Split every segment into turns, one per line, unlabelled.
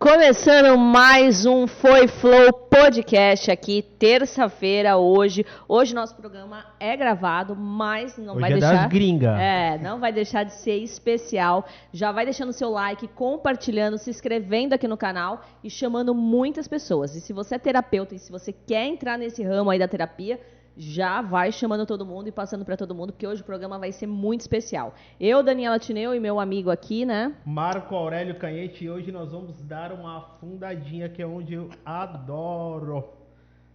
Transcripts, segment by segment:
Começando mais um Foi Flow Podcast aqui, terça-feira, hoje. Hoje nosso programa é gravado, mas não
hoje
vai
é
deixar...
das gringa.
não vai deixar de ser especial. Já vai deixando seu like, compartilhando, se inscrevendo aqui no canal e chamando muitas pessoas. E se você é terapeuta e se você quer entrar nesse ramo aí da terapia, já vai chamando todo mundo e passando para todo mundo, porque hoje o programa vai ser muito especial. Eu, Daniela Tineu, e meu amigo aqui, né?
Marco Aurélio Canhete, e hoje nós vamos dar uma afundadinha, que é onde eu adoro.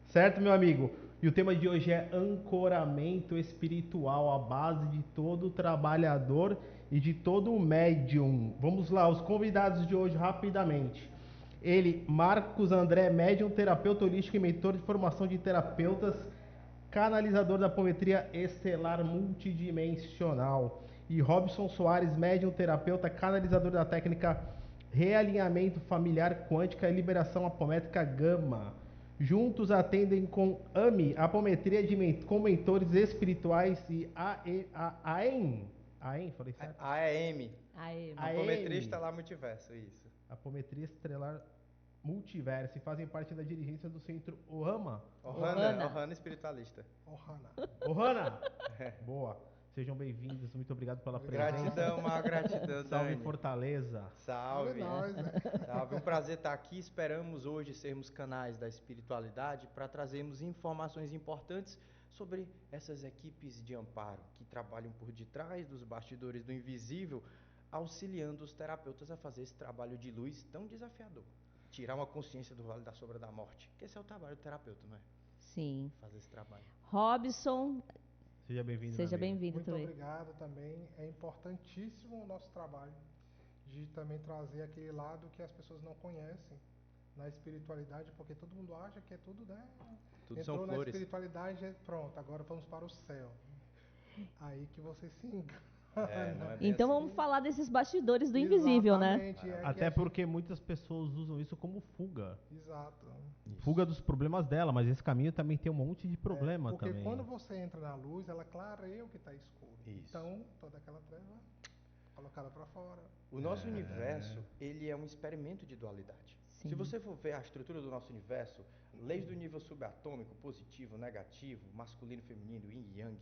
Certo, meu amigo? E o tema de hoje é ancoramento espiritual, a base de todo trabalhador e de todo médium. Vamos lá, os convidados de hoje rapidamente. Ele, Marcos André, médium, terapeuta holístico e mentor de formação de terapeutas, canalizador da apometria estelar multidimensional. E Robson Soares, médium, terapeuta, canalizador da técnica realinhamento familiar quântica e liberação apométrica gama. Juntos atendem com AMI, apometria com mentores espirituais e AEM. AEM, falei certo?
AEM. Apometria Estelar Multiverso, isso.
Apometria Estelar Multiverso, e fazem parte da dirigência do centro Ohana
Espiritualista.
Ohana. Boa. Sejam bem-vindos, muito obrigado pela presença.
Gratidão,
Salve
Dani.
Fortaleza.
Salve. Salve, um prazer estar aqui. Esperamos hoje sermos canais da espiritualidade para trazermos informações importantes sobre essas equipes de amparo que trabalham por detrás dos bastidores do invisível, auxiliando os terapeutas a fazer esse trabalho de luz tão desafiador. Tirar uma consciência do Vale da Sombra da Morte, que esse é o trabalho do terapeuta, não é?
Sim.
Fazer esse trabalho.
Robson,
seja bem-vindo.
Seja bem-vindo
também.
Muito
obrigado também. É importantíssimo o nosso trabalho de também trazer aquele lado que as pessoas não conhecem na espiritualidade, porque todo mundo acha que é tudo, né?
Tudo
entrou
são
na
flores.
espiritualidade, pronto, agora vamos para o céu. Aí que você se engana.
Então vamos falar desses bastidores do invisível, né?
Até porque muitas pessoas usam isso como fuga.
Exato.
Fuga dos problemas dela, mas esse caminho também tem um monte de problema
porque
também.
quando você entra na luz, ela clareia o que está escuro.
Isso.
Então, toda aquela treva, colocada para fora.
O nosso universo, ele é um experimento de dualidade.
Sim.
Se você for ver a estrutura do nosso universo, leis do nível subatômico, positivo, negativo, masculino, feminino, yin e yang,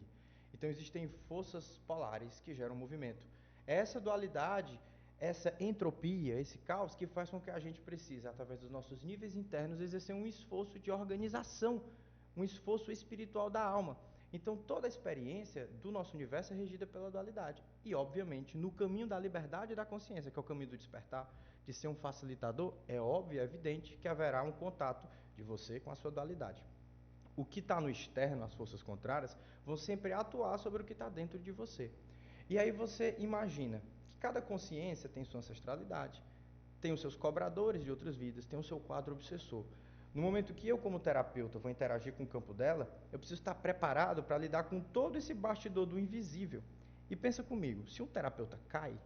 então existem forças polares que geram movimento. Essa dualidade, essa entropia, esse caos que faz com que a gente precise, através dos nossos níveis internos, exercer um esforço de organização, um esforço espiritual da alma. Então toda a experiência do nosso universo é regida pela dualidade. E, obviamente, no caminho da liberdade e da consciência, que é o caminho do despertar, de ser um facilitador, é óbvio, é evidente que haverá um contato de você com a sua dualidade. O que está no externo, as forças contrárias, vão sempre atuar sobre o que está dentro de você. E aí você imagina que cada consciência tem sua ancestralidade, tem os seus cobradores de outras vidas, tem o seu quadro obsessor. No momento que eu, como terapeuta, vou interagir com o campo dela, eu preciso estar preparado para lidar com todo esse bastidor do invisível. E pensa comigo, se um terapeuta cai,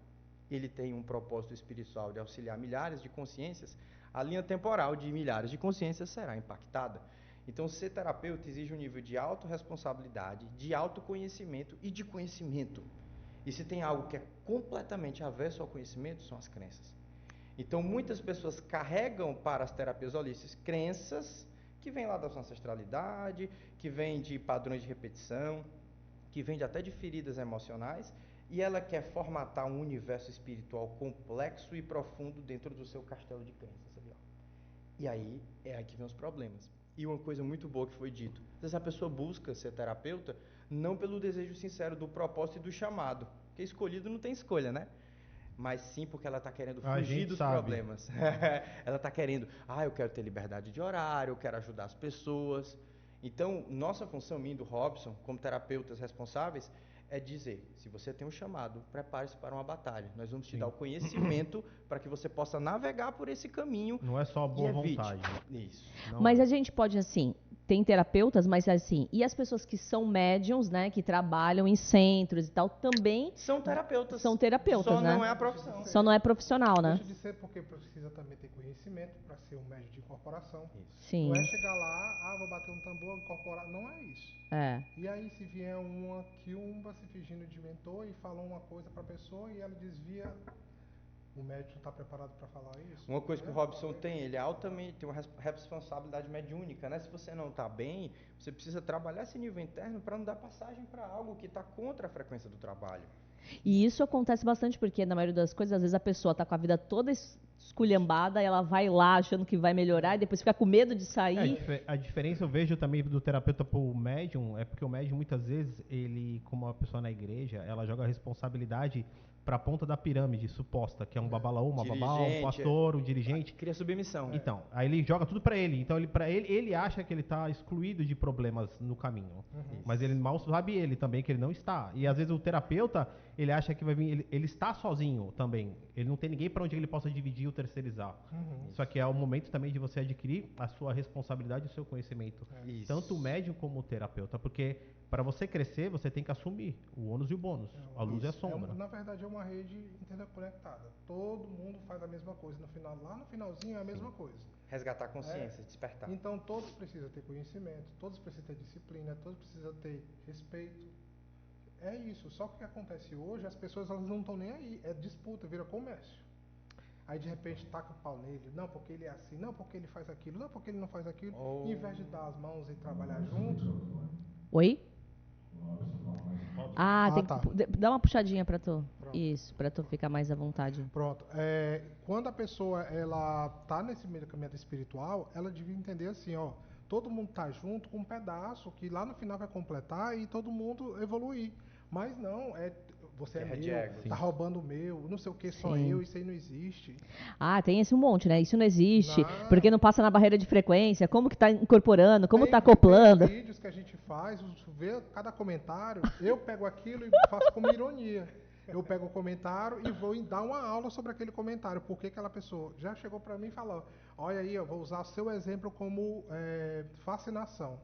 ele tem um propósito espiritual de auxiliar milhares de consciências, a linha temporal de milhares de consciências será impactada. Então, ser terapeuta exige um nível de autorresponsabilidade, de autoconhecimento e de conhecimento. E se tem algo que é completamente avesso ao conhecimento, são as crenças. Então, muitas pessoas carregam para as terapias holísticas crenças que vêm lá da sua ancestralidade, que vêm de padrões de repetição, que vêm até de feridas emocionais, e ela quer formatar um universo espiritual complexo e profundo dentro do seu castelo de crenças. E aí é que vem os problemas. E uma coisa muito boa que foi dito, às vezes a pessoa busca ser terapeuta não pelo desejo sincero do propósito e do chamado, porque escolhido não tem escolha, né? Mas sim porque ela está querendo fugir dos problemas. Ela está querendo, eu quero ter liberdade de horário, eu quero ajudar as pessoas. Então, nossa função, minha e do Robson, como terapeutas responsáveis, é dizer, se você tem um chamado, prepare-se para uma batalha. Nós vamos te dar o conhecimento para que você possa navegar por esse caminho.
Não é só boa vontade.
Isso.
Mas a gente pode, assim, tem terapeutas, mas assim, e as pessoas que são médiums, né, que trabalham em centros e tal, também
são terapeutas.
São terapeutas,
só
né?
Não é a profissão.
Só não é profissional, né?
Deixa de ser porque precisa também ter conhecimento para ser um médium de incorporação.
Isso.
Sim.
Não é chegar lá, vou bater um tambor, incorporar. Não é isso.
É.
E aí se vier uma quiumba se fingindo de mentor e falou uma coisa para a pessoa e ela desvia o médium está preparado para falar isso?
Uma coisa que o Robson tem, ele é altamente tem uma responsabilidade mediúnica, né? Se você não está bem, você precisa trabalhar esse nível interno para não dar passagem para algo que está contra a frequência do trabalho.
E isso acontece bastante porque, na maioria das coisas, às vezes a pessoa tá com a vida toda esculhambada, ela vai lá achando que vai melhorar e depois fica com medo de sair.
A diferença eu vejo também do terapeuta pro médium é porque o médium muitas vezes, ele, como uma pessoa na igreja, ela joga a responsabilidade para a ponta da pirâmide suposta, que é um babalaú, uma babá, um
Dirigente,
pastor, um dirigente.
Cria submissão.
Então, aí ele joga tudo para ele. Então, ele acha que ele está excluído de problemas no caminho. Mas ele mal sabe ele também que ele não está. E às vezes o terapeuta, ele acha que vai vir, ele está sozinho também. Ele não tem ninguém para onde ele possa dividir ou terceirizar. Só que é o momento também de você adquirir a sua responsabilidade e o seu conhecimento.
Isso.
Tanto o médium como o terapeuta, porque para você crescer, você tem que assumir o ônus e o bônus, a luz e a sombra.
Na verdade, é uma rede interconectada. Todo mundo faz a mesma coisa. Lá no finalzinho é a mesma coisa.
Resgatar a consciência, despertar.
Então, todos precisam ter conhecimento, todos precisam ter disciplina, todos precisam ter respeito. É isso. Só que o que acontece hoje, as pessoas elas não estão nem aí. É disputa, vira comércio. Aí, de repente, taca o pau nele. Não, porque ele é assim. Não, porque ele faz aquilo. Não, porque ele não faz aquilo. Em vez de dar as mãos e trabalhar juntos.
Oi? Tem
tá.
que dá uma puxadinha pra tu.
Pronto.
Isso, pra tu ficar mais à vontade.
Pronto. Quando a pessoa ela tá nesse meio caminho espiritual, ela devia entender assim, ó, todo mundo tá junto com um pedaço que lá no final vai completar e todo mundo evoluir. Mas não, você é meu, tá roubando o meu, não sei o que, só eu, isso aí não existe.
Tem esse um monte, né? Isso não existe,
Não.
porque não passa na barreira de frequência, como que tá incorporando, como tá acoplando.
Tem vídeos que a gente faz, vê cada comentário, eu pego aquilo e faço como ironia. Eu pego o comentário e vou dar uma aula sobre aquele comentário. Por que aquela pessoa já chegou para mim e falou, olha aí, eu vou usar o seu exemplo como fascinação.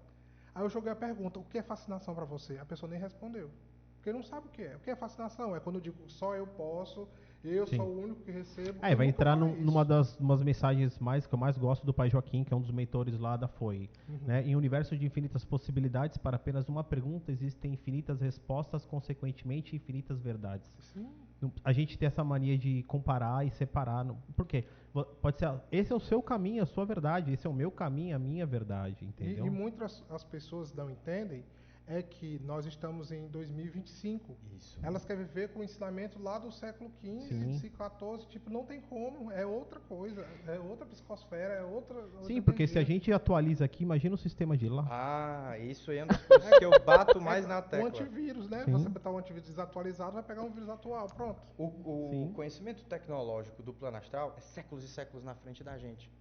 Aí eu joguei a pergunta, o que é fascinação para você? A pessoa nem respondeu. Porque não sabe o que é. O que é fascinação? É quando eu digo, só eu posso, eu sou o único que recebo.
Vai entrar numa das umas mensagens que eu mais gosto do Pai Joaquim, que é um dos mentores lá da FOI. Né? Em um universo de infinitas possibilidades, para apenas uma pergunta, existem infinitas respostas, consequentemente, infinitas verdades.
Sim.
A gente tem essa mania de comparar e separar. Por quê? Pode ser, esse é o seu caminho, a sua verdade, esse é o meu caminho, a minha verdade, entendeu?
E muitas as pessoas não entendem é que nós estamos em 2025.
Isso.
Elas querem viver com o ensinamento lá do século XV, século XIV, tipo, não tem como, é outra coisa, é outra psicosfera, é outra
Sim, porque se a gente atualiza aqui, imagina o sistema de lá.
Isso aí é uma das coisas que eu bato mais na tecla.
O antivírus, né?
Sim.
Você botar um antivírus desatualizado, vai pegar um vírus atual, pronto.
O conhecimento tecnológico do plano astral é séculos e séculos na frente da gente.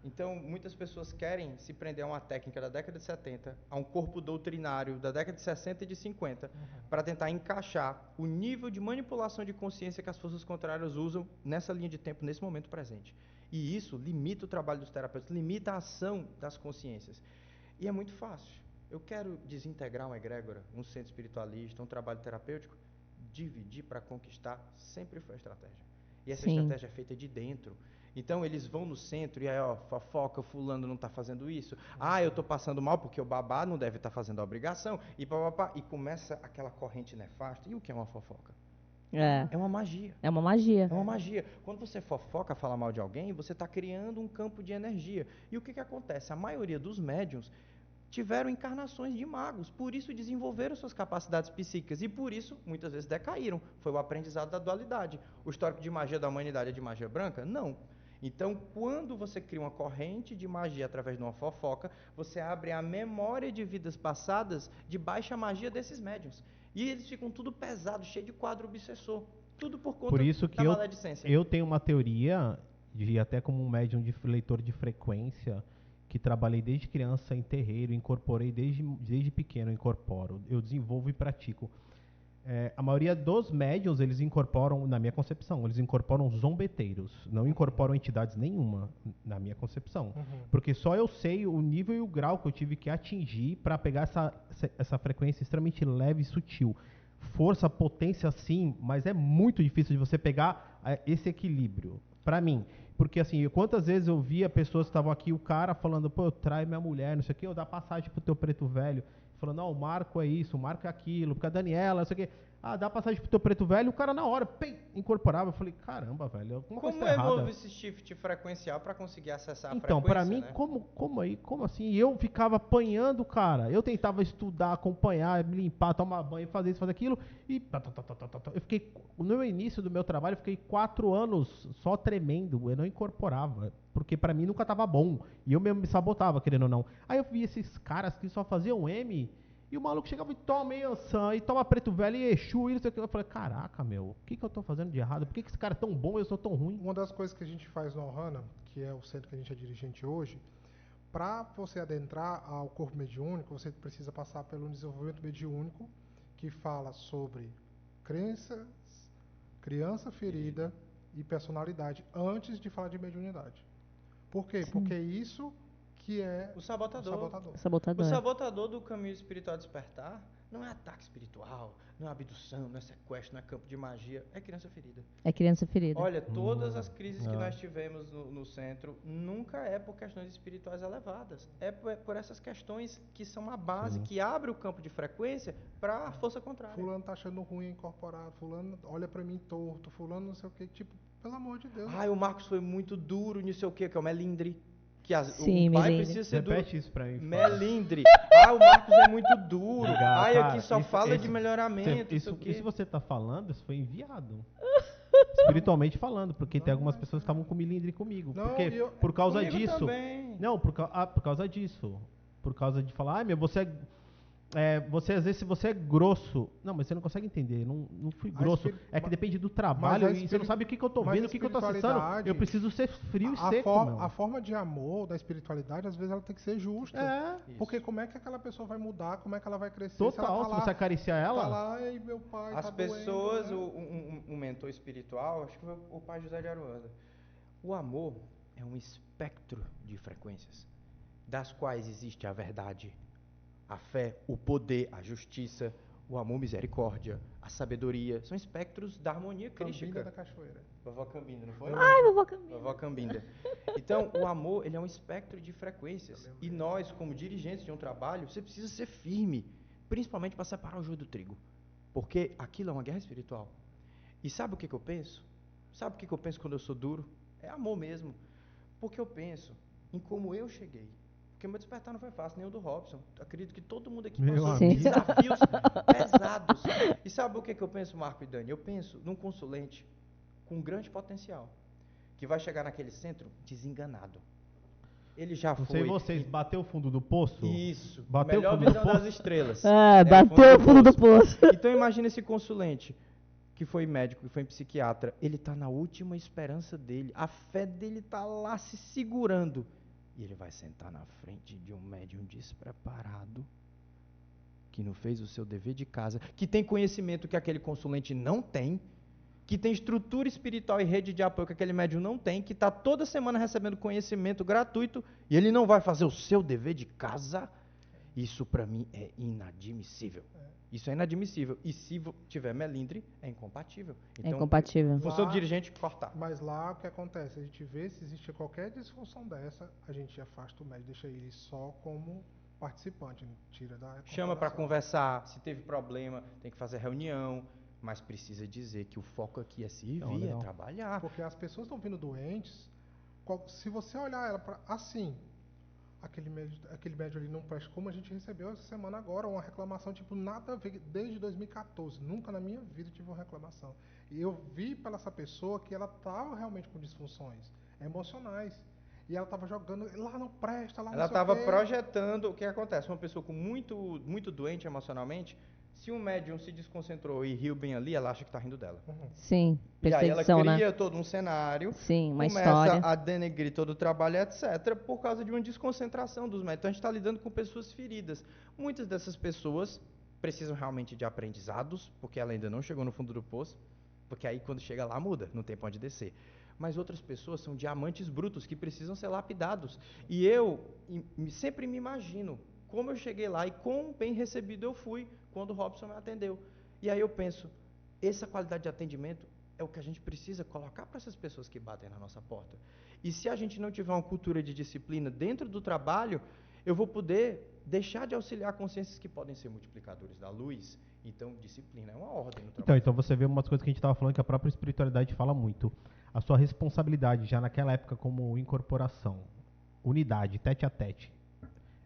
Então, muitas pessoas querem se prender a uma técnica da década de 70, a um corpo doutrinário da década de 60 e de 50, para tentar encaixar o nível de manipulação de consciência que as forças contrárias usam nessa linha de tempo, nesse momento presente. E isso limita o trabalho dos terapeutas, limita a ação das consciências. E é muito fácil. Eu quero desintegrar uma egrégora, um centro espiritualista, um trabalho terapêutico. Dividir para conquistar sempre foi a estratégia. E essa estratégia é feita de dentro. Então, eles vão no centro e aí, fofoca, fulano não está fazendo isso. Eu estou passando mal porque o babá não deve estar fazendo a obrigação. E começa aquela corrente nefasta. E o que é uma fofoca? É uma magia.
É uma magia.
É uma magia. Quando você fofoca, fala mal de alguém, você está criando um campo de energia. E o que acontece? A maioria dos médiuns tiveram encarnações de magos, por isso desenvolveram suas capacidades psíquicas e por isso muitas vezes decaíram. Foi o aprendizado da dualidade. O histórico de magia da humanidade é de magia branca? Não. Então, quando você cria uma corrente de magia através de uma fofoca, você abre a memória de vidas passadas de baixa magia desses médiuns. E eles ficam tudo pesado, cheio de quadro obsessor. Tudo por conta da maledicência.
Eu tenho uma teoria, até como um médium de leitor de frequência, que trabalhei desde criança em terreiro, incorporei desde pequeno, eu desenvolvo e pratico. A maioria dos médiuns, eles incorporam, na minha concepção, eles incorporam zombeteiros, não incorporam entidades nenhuma, na minha concepção. Porque só eu sei o nível e o grau que eu tive que atingir para pegar essa frequência extremamente leve e sutil. Força, potência, sim, mas é muito difícil de você pegar esse equilíbrio, para mim. Porque, assim, quantas vezes eu via pessoas que estavam aqui, o cara falando, eu traio minha mulher, não sei o quê, eu dar passagem pro teu preto velho. falando, não, o Marco é isso, o Marco é aquilo, porque a Daniela, não sei o quê. Ah, dá passagem pro teu preto velho, o cara na hora, pim, incorporava. Eu falei, caramba, velho, alguma coisa
Como
tá errada.
evolve esse shift frequencial para conseguir acessar a
Então,
frequência,
pra mim,
né?
como assim? E eu ficava apanhando, cara. Eu tentava estudar, acompanhar, me limpar, tomar banho, fazer isso, fazer aquilo. E eu fiquei, no início do meu trabalho, eu fiquei 4 anos só tremendo. Eu não incorporava, porque pra mim nunca tava bom. E eu mesmo me sabotava, querendo ou não. Aí eu vi esses caras que só faziam M. E o maluco chegava e toma Yansan, e toma preto velho, e Exu, e não sei o que. Eu falei, caraca, meu, o que eu tô fazendo de errado? Por que esse cara é tão bom e eu sou tão ruim?
Uma das coisas que a gente faz no Ohana, que é o centro que a gente é dirigente hoje, para você adentrar ao corpo mediúnico, você precisa passar pelo desenvolvimento mediúnico, que fala sobre crenças, criança ferida e personalidade, antes de falar de mediunidade. Por quê?
Sim.
Porque isso que é
O sabotador.
o sabotador.
O
Sabotador.
sabotador do caminho espiritual despertar não é ataque espiritual, não é abdução, não é sequestro, não é campo de magia, é criança ferida.
É criança ferida.
Olha, todas as crises que
é.
nós tivemos no centro nunca é por questões espirituais elevadas, é por essas questões que são a base,
Sim.
que abre o campo de frequência para a força contrária.
Fulano tá achando ruim incorporado, fulano olha pra mim torto, fulano não sei o que, tipo, pelo amor de Deus.
Ai, o Marcos foi muito duro, não sei o que é o melindre. Que
Sim,
o pai
melindre.
precisa ser duro.
Repete isso pra mim.
Melindre. Ah, o Marcos é muito duro.
Obrigado,
Ai,
cara.
aqui só
Isso-
fala
isso-
de melhoramento,
Isso,
isso aqui.
isso você tá falando, isso foi enviado. Espiritualmente falando, porque tem algumas pessoas que estavam com milindre comigo.
Não,
porque,
e eu-
por causa
Comigo
disso.
também.
Não, por causa disso. Por causa de falar, meu, você às vezes você é grosso. Não, mas você não consegue entender. Não fui
A
grosso.
espiri-
É que
ma-
depende do trabalho
mas a
e você não sabe o que eu tô
mas
vendo,
a
o que eu tô acessando.
espiritualidade-
Eu preciso ser frio e seco, meu.
A forma de amor da espiritualidade, às vezes, ela tem que ser justa.
É,
Isso.
Porque como é que aquela pessoa vai mudar, como é que ela vai crescer?
total. Se você acariciar
Tá
ela,
lá, e meu pai
As
tá
pessoas,
doendo, né?
um mentor espiritual, acho que foi o pai José de Aruanda. O amor é um espectro de frequências, das quais existe a verdade, a fé, o poder, a justiça, o amor, misericórdia, a sabedoria. São espectros da harmonia
Cambinda
crística.
da cachoeira.
Vovó Cambinda, não foi?
Ai, vovó Camila.
Vovó Cambinda. Então, o amor, ele é um espectro de frequências. E nós, como dirigentes de um trabalho, você precisa ser firme, principalmente para separar o joio do trigo. Porque aquilo é uma guerra espiritual. E sabe o que eu penso? Sabe o que eu penso quando eu sou duro? É amor mesmo. Porque eu penso em como eu cheguei. Porque o meu despertar não foi fácil, nem o do Robson. Acredito que todo mundo aqui
Meu
passou
amigo.
desafios pesados. E sabe o que eu penso, Marco e Dani? Eu penso num consulente com grande potencial, que vai chegar naquele centro desenganado. Ele já
não
foi.
sei vocês, bateu o fundo do poço?
Isso.
Bateu o
Melhor
fundo do
visão das
poço?
estrelas.
Ah,
É,
bateu o fundo do poço.
Então imagina esse consulente, que foi médico, que foi psiquiatra. Ele está na última esperança dele. A fé dele está lá se segurando. E ele vai sentar na frente de um médium despreparado, que não fez o seu dever de casa, que tem conhecimento que aquele consulente não tem, que tem estrutura espiritual e rede de apoio que aquele médium não tem, que está toda semana recebendo conhecimento gratuito, e ele não vai fazer o seu dever de casa. Isso para mim é inadmissível. Isso é inadmissível. E se tiver melindre, é incompatível.
É incompatível.
Função do
Lá-
dirigente, cortar.
Mas lá o que acontece? A gente vê se existe qualquer disfunção dessa, a gente afasta o médico, deixa ele só como participante, tira da
Chama para
corporação.
conversar, se teve problema, tem que fazer reunião, mas precisa dizer que o foco aqui é servir,
Não,
é
legal.
trabalhar.
Porque as pessoas estão vindo doentes, se você olhar ela assim, aquele médico ali não presta, como a gente recebeu essa semana agora, uma reclamação, tipo, nada a ver, desde 2014, nunca na minha vida tive uma reclamação. E eu vi pela essa pessoa que ela estava realmente com disfunções emocionais. E ela estava jogando, lá não presta, lá não
Ela
sei o
estava
quê.
projetando o que acontece. Uma pessoa com muito doente emocionalmente, se um médium se desconcentrou e riu bem ali, ela acha que está rindo dela.
Sim,
E aí ela
perseguição,
cria
né?
todo um cenário,
Sim, uma
começa
história.
a denegrir todo o trabalho, etc., por causa de uma desconcentração dos médicos. Então a gente está lidando com pessoas feridas. Muitas dessas pessoas precisam realmente de aprendizados, porque ela ainda não chegou no fundo do poço, porque aí quando chega lá muda, não tem pra onde descer. Mas outras pessoas são diamantes brutos que precisam ser lapidados. E eu sempre me imagino como eu cheguei lá e quão bem recebido eu fui quando o Robson me atendeu. E aí eu penso, essa qualidade de atendimento é o que a gente precisa colocar para essas pessoas que batem na nossa porta. E se a gente não tiver uma cultura de disciplina dentro do trabalho, eu vou poder deixar de auxiliar consciências que podem ser multiplicadores da luz. Então, disciplina é uma ordem no
Então,
trabalho.
então você vê umas coisas que a gente estava falando que a própria espiritualidade fala muito. A sua responsabilidade já naquela época como incorporação, unidade, tete a tete,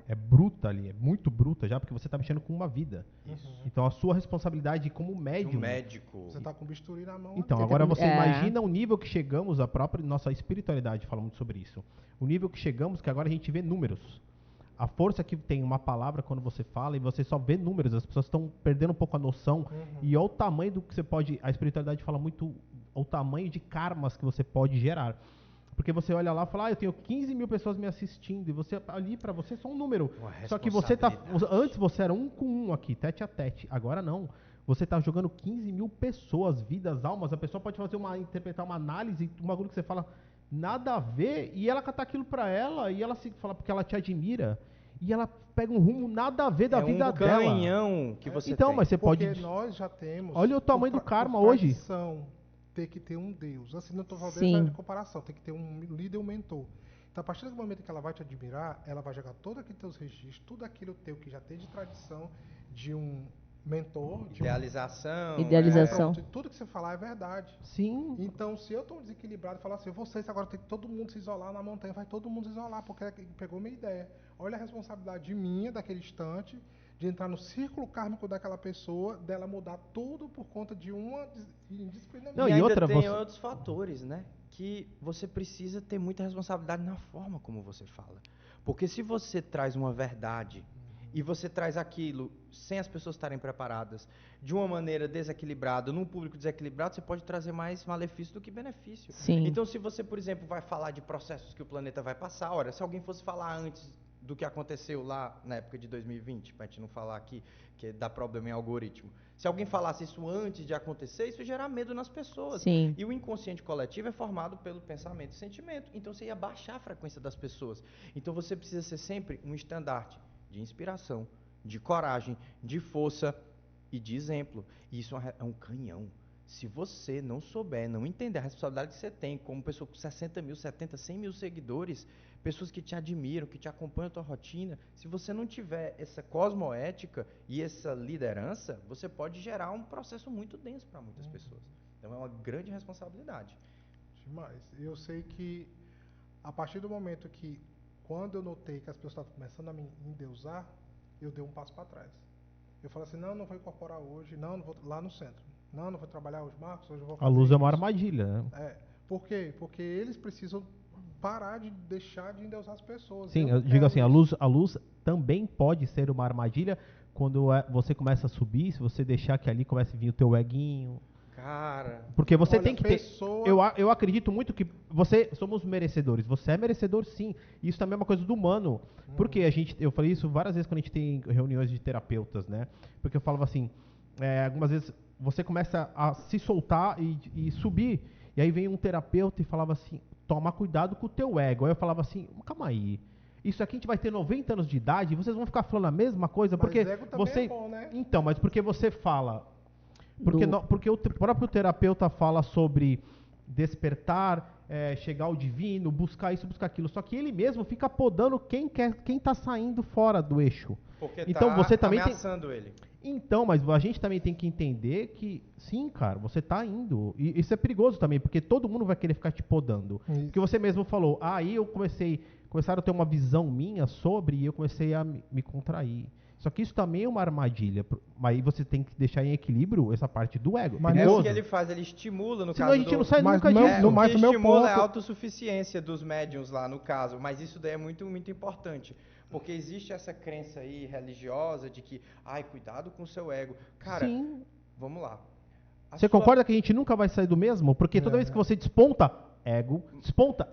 é bruta ali, é muito bruta já, porque você está mexendo com uma vida. Então a sua responsabilidade como
De um
médium.
médico.
Você tá com bisturi na mão.
Então,
Você
agora
tem-
você
é.
imagina o nível que chegamos, a própria nossa espiritualidade fala muito sobre isso. O nível que chegamos, que agora a gente vê números. A força que tem uma palavra quando você fala e você só vê números, as pessoas estão perdendo um pouco a noção. E olha o tamanho do que você pode. A espiritualidade fala muito o tamanho de karmas que você pode gerar. Porque você olha lá e fala, eu tenho 15 mil pessoas me assistindo, e você ali pra você é só um número.
Uma
Só que você tá.
responsabilidade.
Antes você era um com um aqui, tete a tete. Agora não. Você tá jogando 15 mil pessoas, vidas, almas. A pessoa pode fazer interpretar uma análise, um bagulho que você fala nada a ver, e ela catar aquilo pra ela, e ela se fala porque ela te admira, e ela pega um rumo nada a ver da vida
um
dela.
canhão que você
Então,
tem.
mas você
Porque
pode.
nós já temos...
Olha o tamanho do
por
karma
por
hoje.
tradição, ter que ter um Deus. Assim, não estou falando
Sim.
de comparação. Tem que ter um líder e um mentor. Então, a partir do momento que ela vai te admirar, ela vai jogar todo aquele teus registros, tudo aquilo teu que já tem de tradição, de um mentor, de
Idealização.
Idealização.
Pronto, tudo que você falar é verdade.
Sim.
Então, se eu estou desequilibrado e falar assim, vocês agora tem que todo mundo se isolar na montanha, vai todo mundo se isolar, porque pegou minha ideia. Olha a responsabilidade minha, daquele instante, de entrar no círculo kármico daquela pessoa, dela mudar tudo por conta de uma indisciplina
Não,
E
e
ainda
outra,
tem
você-
outros fatores, né? Que você precisa ter muita responsabilidade na forma como você fala. Porque se você traz uma verdade e você traz aquilo sem as pessoas estarem preparadas, de uma maneira desequilibrada, num público desequilibrado, você pode trazer mais malefício do que benefício.
Sim.
Então, se você, por exemplo, vai falar de processos que o planeta vai passar, olha, se alguém fosse falar antes do que aconteceu lá na época de 2020, para a gente não falar aqui que dá problema em algoritmo, se alguém falasse isso antes de acontecer, isso ia gerar medo nas pessoas.
Sim.
E o inconsciente coletivo é formado pelo pensamento e sentimento. Então você ia baixar a frequência das pessoas. Então você precisa ser sempre um estandarte de inspiração, de coragem, de força e de exemplo. E isso é um canhão. Se você não souber, não entender a responsabilidade que você tem como pessoa com 60 mil, 70, 100 mil seguidores, pessoas que te admiram, que te acompanham a tua rotina, se você não tiver essa cosmoética e essa liderança, você pode gerar um processo muito denso para muitas pessoas. Então é uma grande responsabilidade.
Demais. Eu sei que a partir do momento que, quando eu notei que as pessoas estavam começando a me endeusar, eu dei um passo para trás. Eu falei assim, não vou incorporar hoje, não vou lá no centro. Não vou trabalhar hoje, Marcos, hoje eu vou
A
fazer
luz é uma
isso.
armadilha, né?
Por quê? Porque eles precisam parar de deixar de endeusar as pessoas.
Sim,
Eu
eu
não
digo
quero
assim,
isso.
a luz também pode ser uma armadilha quando você começa a subir, se você deixar que ali comece a vir o teu eguinho.
Cara,
Porque você
Olha,
tem que
pessoa-
ter. Eu acredito muito que somos merecedores. Você é merecedor, sim. Isso também é uma coisa do humano. Porque eu falei isso várias vezes quando a gente tem reuniões de terapeutas, né? Porque eu falava assim, algumas vezes você começa a se soltar e subir. E aí vem um terapeuta e falava assim, toma cuidado com o teu ego. Aí eu falava assim, calma aí. Isso aqui a gente vai ter 90 anos de idade e vocês vão ficar falando a mesma coisa?
Mas
Porque
ego também
você.
é bom, né?
Então, mas porque você fala. Porque,
Do-
porque o próprio terapeuta fala sobre despertar, chegar ao divino, buscar isso, buscar aquilo. Só que ele mesmo fica podando quem tá saindo fora do eixo.
porque
Então,
tá
você também tem-
ameaçando ele.
Então, mas a gente também tem que entender que, sim, cara, você tá indo. E isso é perigoso também, porque todo mundo vai querer ficar te podando.
Isso.
Porque você mesmo falou, aí eu começaram a ter uma visão minha sobre e eu comecei a me contrair. Só que isso também é uma armadilha. Mas aí você tem que deixar em equilíbrio essa parte do ego.
Mas
É
perigoso.
o que ele faz, ele estimula, no
Senão
caso
a gente
do...
não sai
Mas
nunca
não-
disso.
não- mas
o que
o meu
estimula é a
ponto-
autossuficiência dos médiums lá, no caso. Mas isso daí é muito, muito importante. Porque existe essa crença aí religiosa de que, cuidado com o seu ego. Cara,
Sim.
vamos lá.
Você concorda que a gente nunca vai sair do mesmo? Porque toda vez que você desponta ego,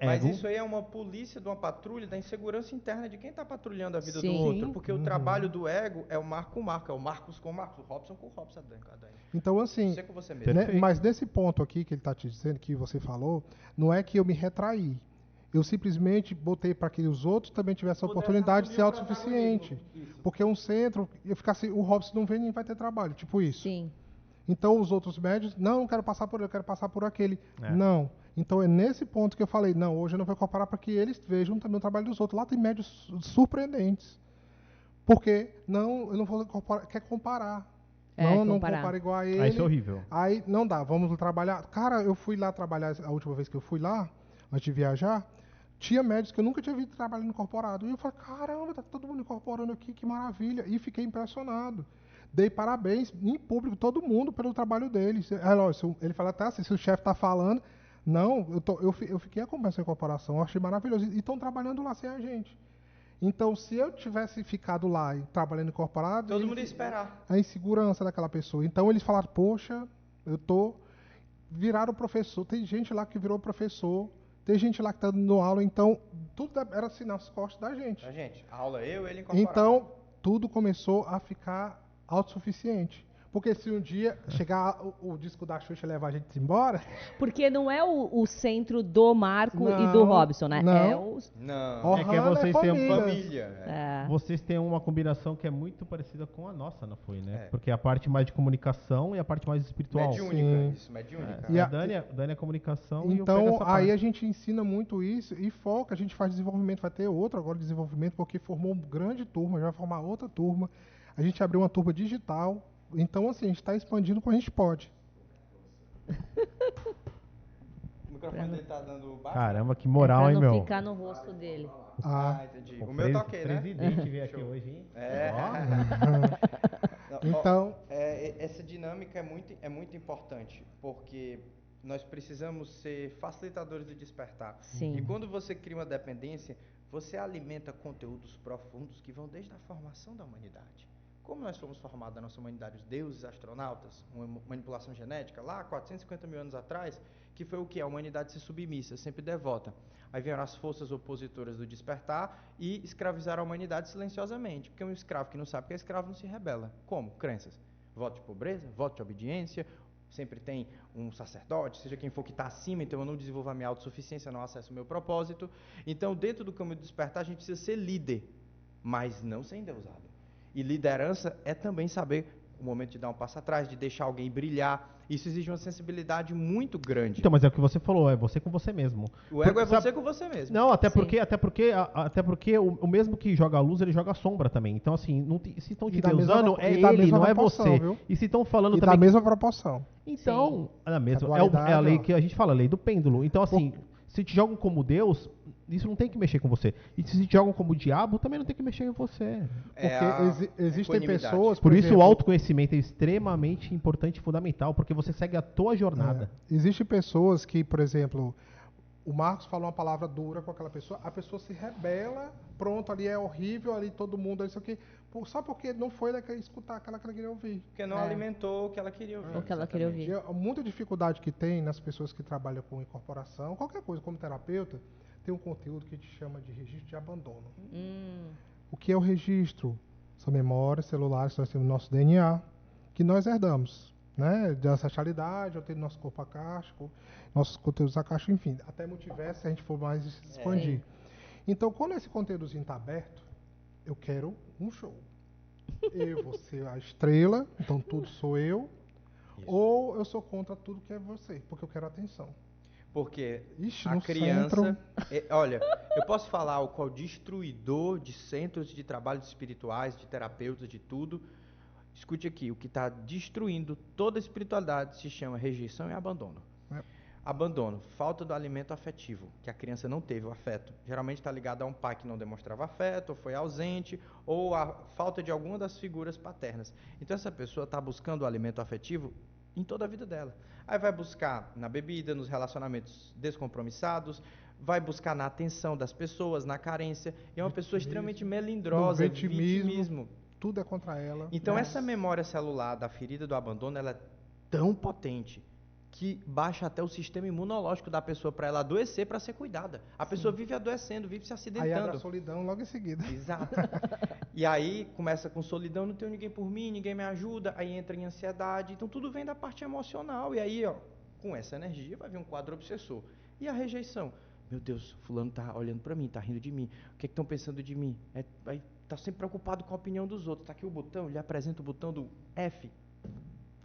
Mas
ego.
isso aí é uma polícia de uma patrulha da insegurança interna de quem está patrulhando a vida
Sim.
do outro. Porque
Uhum.
o trabalho do ego é o Marco com Marco, é o Marcos com Marcos, o Robson com o Robson.
Então, assim,
Você com você mesmo.
né,
Perfeito.
mas nesse ponto aqui que ele está te dizendo, que você falou, não é que eu me retraí. Eu simplesmente botei para que os outros também tivessem a oportunidade de ser autossuficiente. Porque um centro, eu ficasse, o Robson não vem nem vai ter trabalho, tipo isso.
Sim.
Então os outros médios, não quero passar por ele, eu quero passar por aquele.
É.
Não. Então é nesse ponto que eu falei, não, hoje eu não vou comparar para que eles vejam também o trabalho dos outros. Lá tem médios surpreendentes. Porque não, eu não vou incorporar, quer comparar. Não
comparar.
compara igual a ele.
Ah, isso é horrível.
Aí não dá, vamos trabalhar. Cara, eu fui lá trabalhar, a última vez que eu fui lá, antes de viajar, tinha médicos que eu nunca tinha visto trabalhando incorporado. E eu falei, caramba, tá todo mundo incorporando aqui, que maravilha. E fiquei impressionado. Dei parabéns em público, todo mundo, pelo trabalho deles. Ele fala até assim, se o chefe tá falando, não, eu fiquei acompanhando essa incorporação, eu achei maravilhoso. E estão trabalhando lá sem a gente. Então, se eu tivesse ficado lá e trabalhando incorporado,
Todo mundo ia esperar.
a insegurança daquela pessoa. Então, eles falaram, poxa, viraram professor. Tem gente lá que virou professor, tem gente lá que está dando aula. Então, tudo era assim nas costas da gente.
A gente, a aula ele incorporado.
Então, tudo começou a ficar autossuficiente. Porque se um dia chegar o disco da Xuxa e levar a gente embora...
Porque não é o centro do Marco e do
Não,
Robson, né?
não.
É o...
Não.
É que
Ohana
vocês têm
família.
Família.
É.
Vocês têm uma combinação que é muito parecida com a nossa, não foi, né?
É.
Porque a parte mais de comunicação e a parte mais espiritual.
Mediúnica,
Sim.
isso, mediúnica.
E
A
a-
Dani é comunicação e eu pego
Então,
essa
aí
parte.
a gente ensina muito isso e foca, a gente faz desenvolvimento, vai ter outro agora de desenvolvimento, porque formou uma grande turma, já vai formar outra turma. A gente abriu uma turma digital. Então, assim, a gente está expandindo como a gente pode.
O microfone dele tá dando baixo?
Caramba, que moral,
pra
hein,
não
meu?
ficar no rosto dele.
Ah, entendi. O meu tá ok, né?
presidente veio aqui
Show.
hoje, hein?
É.
Ó,
Não, ó,
Então,
essa dinâmica é muito importante, porque nós precisamos ser facilitadores do despertar.
Sim.
E quando você cria uma dependência, você alimenta conteúdos profundos que vão desde a formação da humanidade. Como nós fomos formados na nossa humanidade, os deuses, astronautas, uma manipulação genética, lá 450 mil anos atrás, que foi o que? A humanidade se submissa, sempre devota. Aí vieram as forças opositoras do despertar e escravizaram a humanidade silenciosamente. Porque um escravo que não sabe que é escravo não se rebela. Como? Crenças. Voto de pobreza, voto de obediência, sempre tem um sacerdote, seja quem for que está acima, então eu não desenvolvo a minha autossuficiência, não acesso o meu propósito. Então, dentro do caminho do despertar, a gente precisa ser líder, mas não ser endeusado. E liderança é também saber o momento de dar um passo atrás, de deixar alguém brilhar. Isso exige uma sensibilidade muito grande.
Então, mas é o que você falou, é você com você mesmo.
O ego é
Sabe-
você com você mesmo.
Não, até
Sim.
porque o mesmo que joga a luz, ele joga a sombra também. Então, assim, se estão te
E da mesma
usando,
pro-
é
e da
ele,
mesma
não é
proporção,
você.
viu?
E se estão falando
e da
também...
mesma proporção.
Então, é a mesma,
A
é a
dualidade,
lei
ó.
que a gente fala, a lei do pêndulo. Então, assim, se te jogam como Deus, isso não tem que mexer com você. E se te jogam como diabo, também não tem que mexer com você.
Porque existem
equanimidade.
pessoas,
Por isso
exemplo,
o autoconhecimento é extremamente importante e fundamental, porque você segue a tua jornada.
Existem pessoas que, por exemplo, o Marcos falou uma palavra dura com aquela pessoa, a pessoa se rebela, pronto, ali é horrível, ali todo mundo, isso aqui, só porque não foi ela que ia escutar aquela que ela queria ouvir.
Porque não alimentou o que ela queria ouvir.
O que ela queria ouvir.
E muita dificuldade que tem nas pessoas que trabalham com incorporação, qualquer coisa, como terapeuta, tem um conteúdo que a gente chama de registro de abandono. O que é o registro? São memórias celulares que nós temos no nosso DNA, que nós herdamos, né? Da ancestralidade, ou tem nosso corpo acástico, nossos conteúdos acásticos, enfim, até multiverso, se a gente for mais expandir. Então, quando esse conteúdozinho está aberto, eu quero um show. Eu vou ser a estrela, então tudo sou eu, ou eu sou contra tudo que é você, porque eu quero atenção.
Porque
Ixi,
a
no
criança...
centro.
Olha, eu posso falar o qual destruidor de centros de trabalho espirituais, de terapeutas, de tudo. Escute aqui, o que está destruindo toda a espiritualidade se chama rejeição e abandono.
É.
Abandono, falta do alimento afetivo, que a criança não teve o afeto. Geralmente está ligado a um pai que não demonstrava afeto, ou foi ausente, ou a falta de alguma das figuras paternas. Então essa pessoa está buscando o alimento afetivo em toda a vida dela. Aí vai buscar na bebida, nos relacionamentos descompromissados, vai buscar na atenção das pessoas, na carência. E é uma pessoa extremamente melindrosa,
no vitimismo.
vitimismo.
Tudo é contra ela.
Então essa memória celular da ferida do abandono, ela é tão potente que baixa até o sistema imunológico da pessoa para ela adoecer, para ser cuidada. A pessoa vive adoecendo, vive se
Aí abre
acidentando.
a solidão logo em seguida.
Exato. E aí começa com solidão, não tenho ninguém por mim, ninguém me ajuda, aí entra em ansiedade. Então tudo vem da parte emocional. E aí, ó, com essa energia vai vir um quadro obsessor. E a rejeição? Meu Deus, fulano tá olhando para mim, tá rindo de mim. O que é que estão pensando de mim? Tá sempre preocupado com a opinião dos outros. Tá aqui o botão, ele apresenta o botão do F.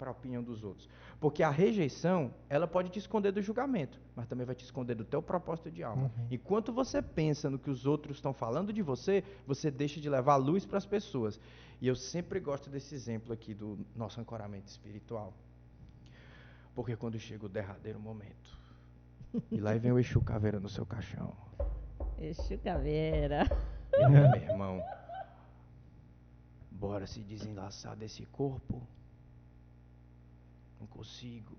para a opinião dos outros. Porque a rejeição, ela pode te esconder do julgamento, mas também vai te esconder do teu propósito de alma. Enquanto você pensa no que os outros estão falando de você, você deixa de levar luz para as pessoas. E eu sempre gosto desse exemplo aqui do nosso ancoramento espiritual. Porque quando chega o derradeiro momento, e lá vem o Exu Caveira no seu caixão.
Exu Caveira.
E aí, meu irmão, bora se desenlaçar desse corpo? Não consigo.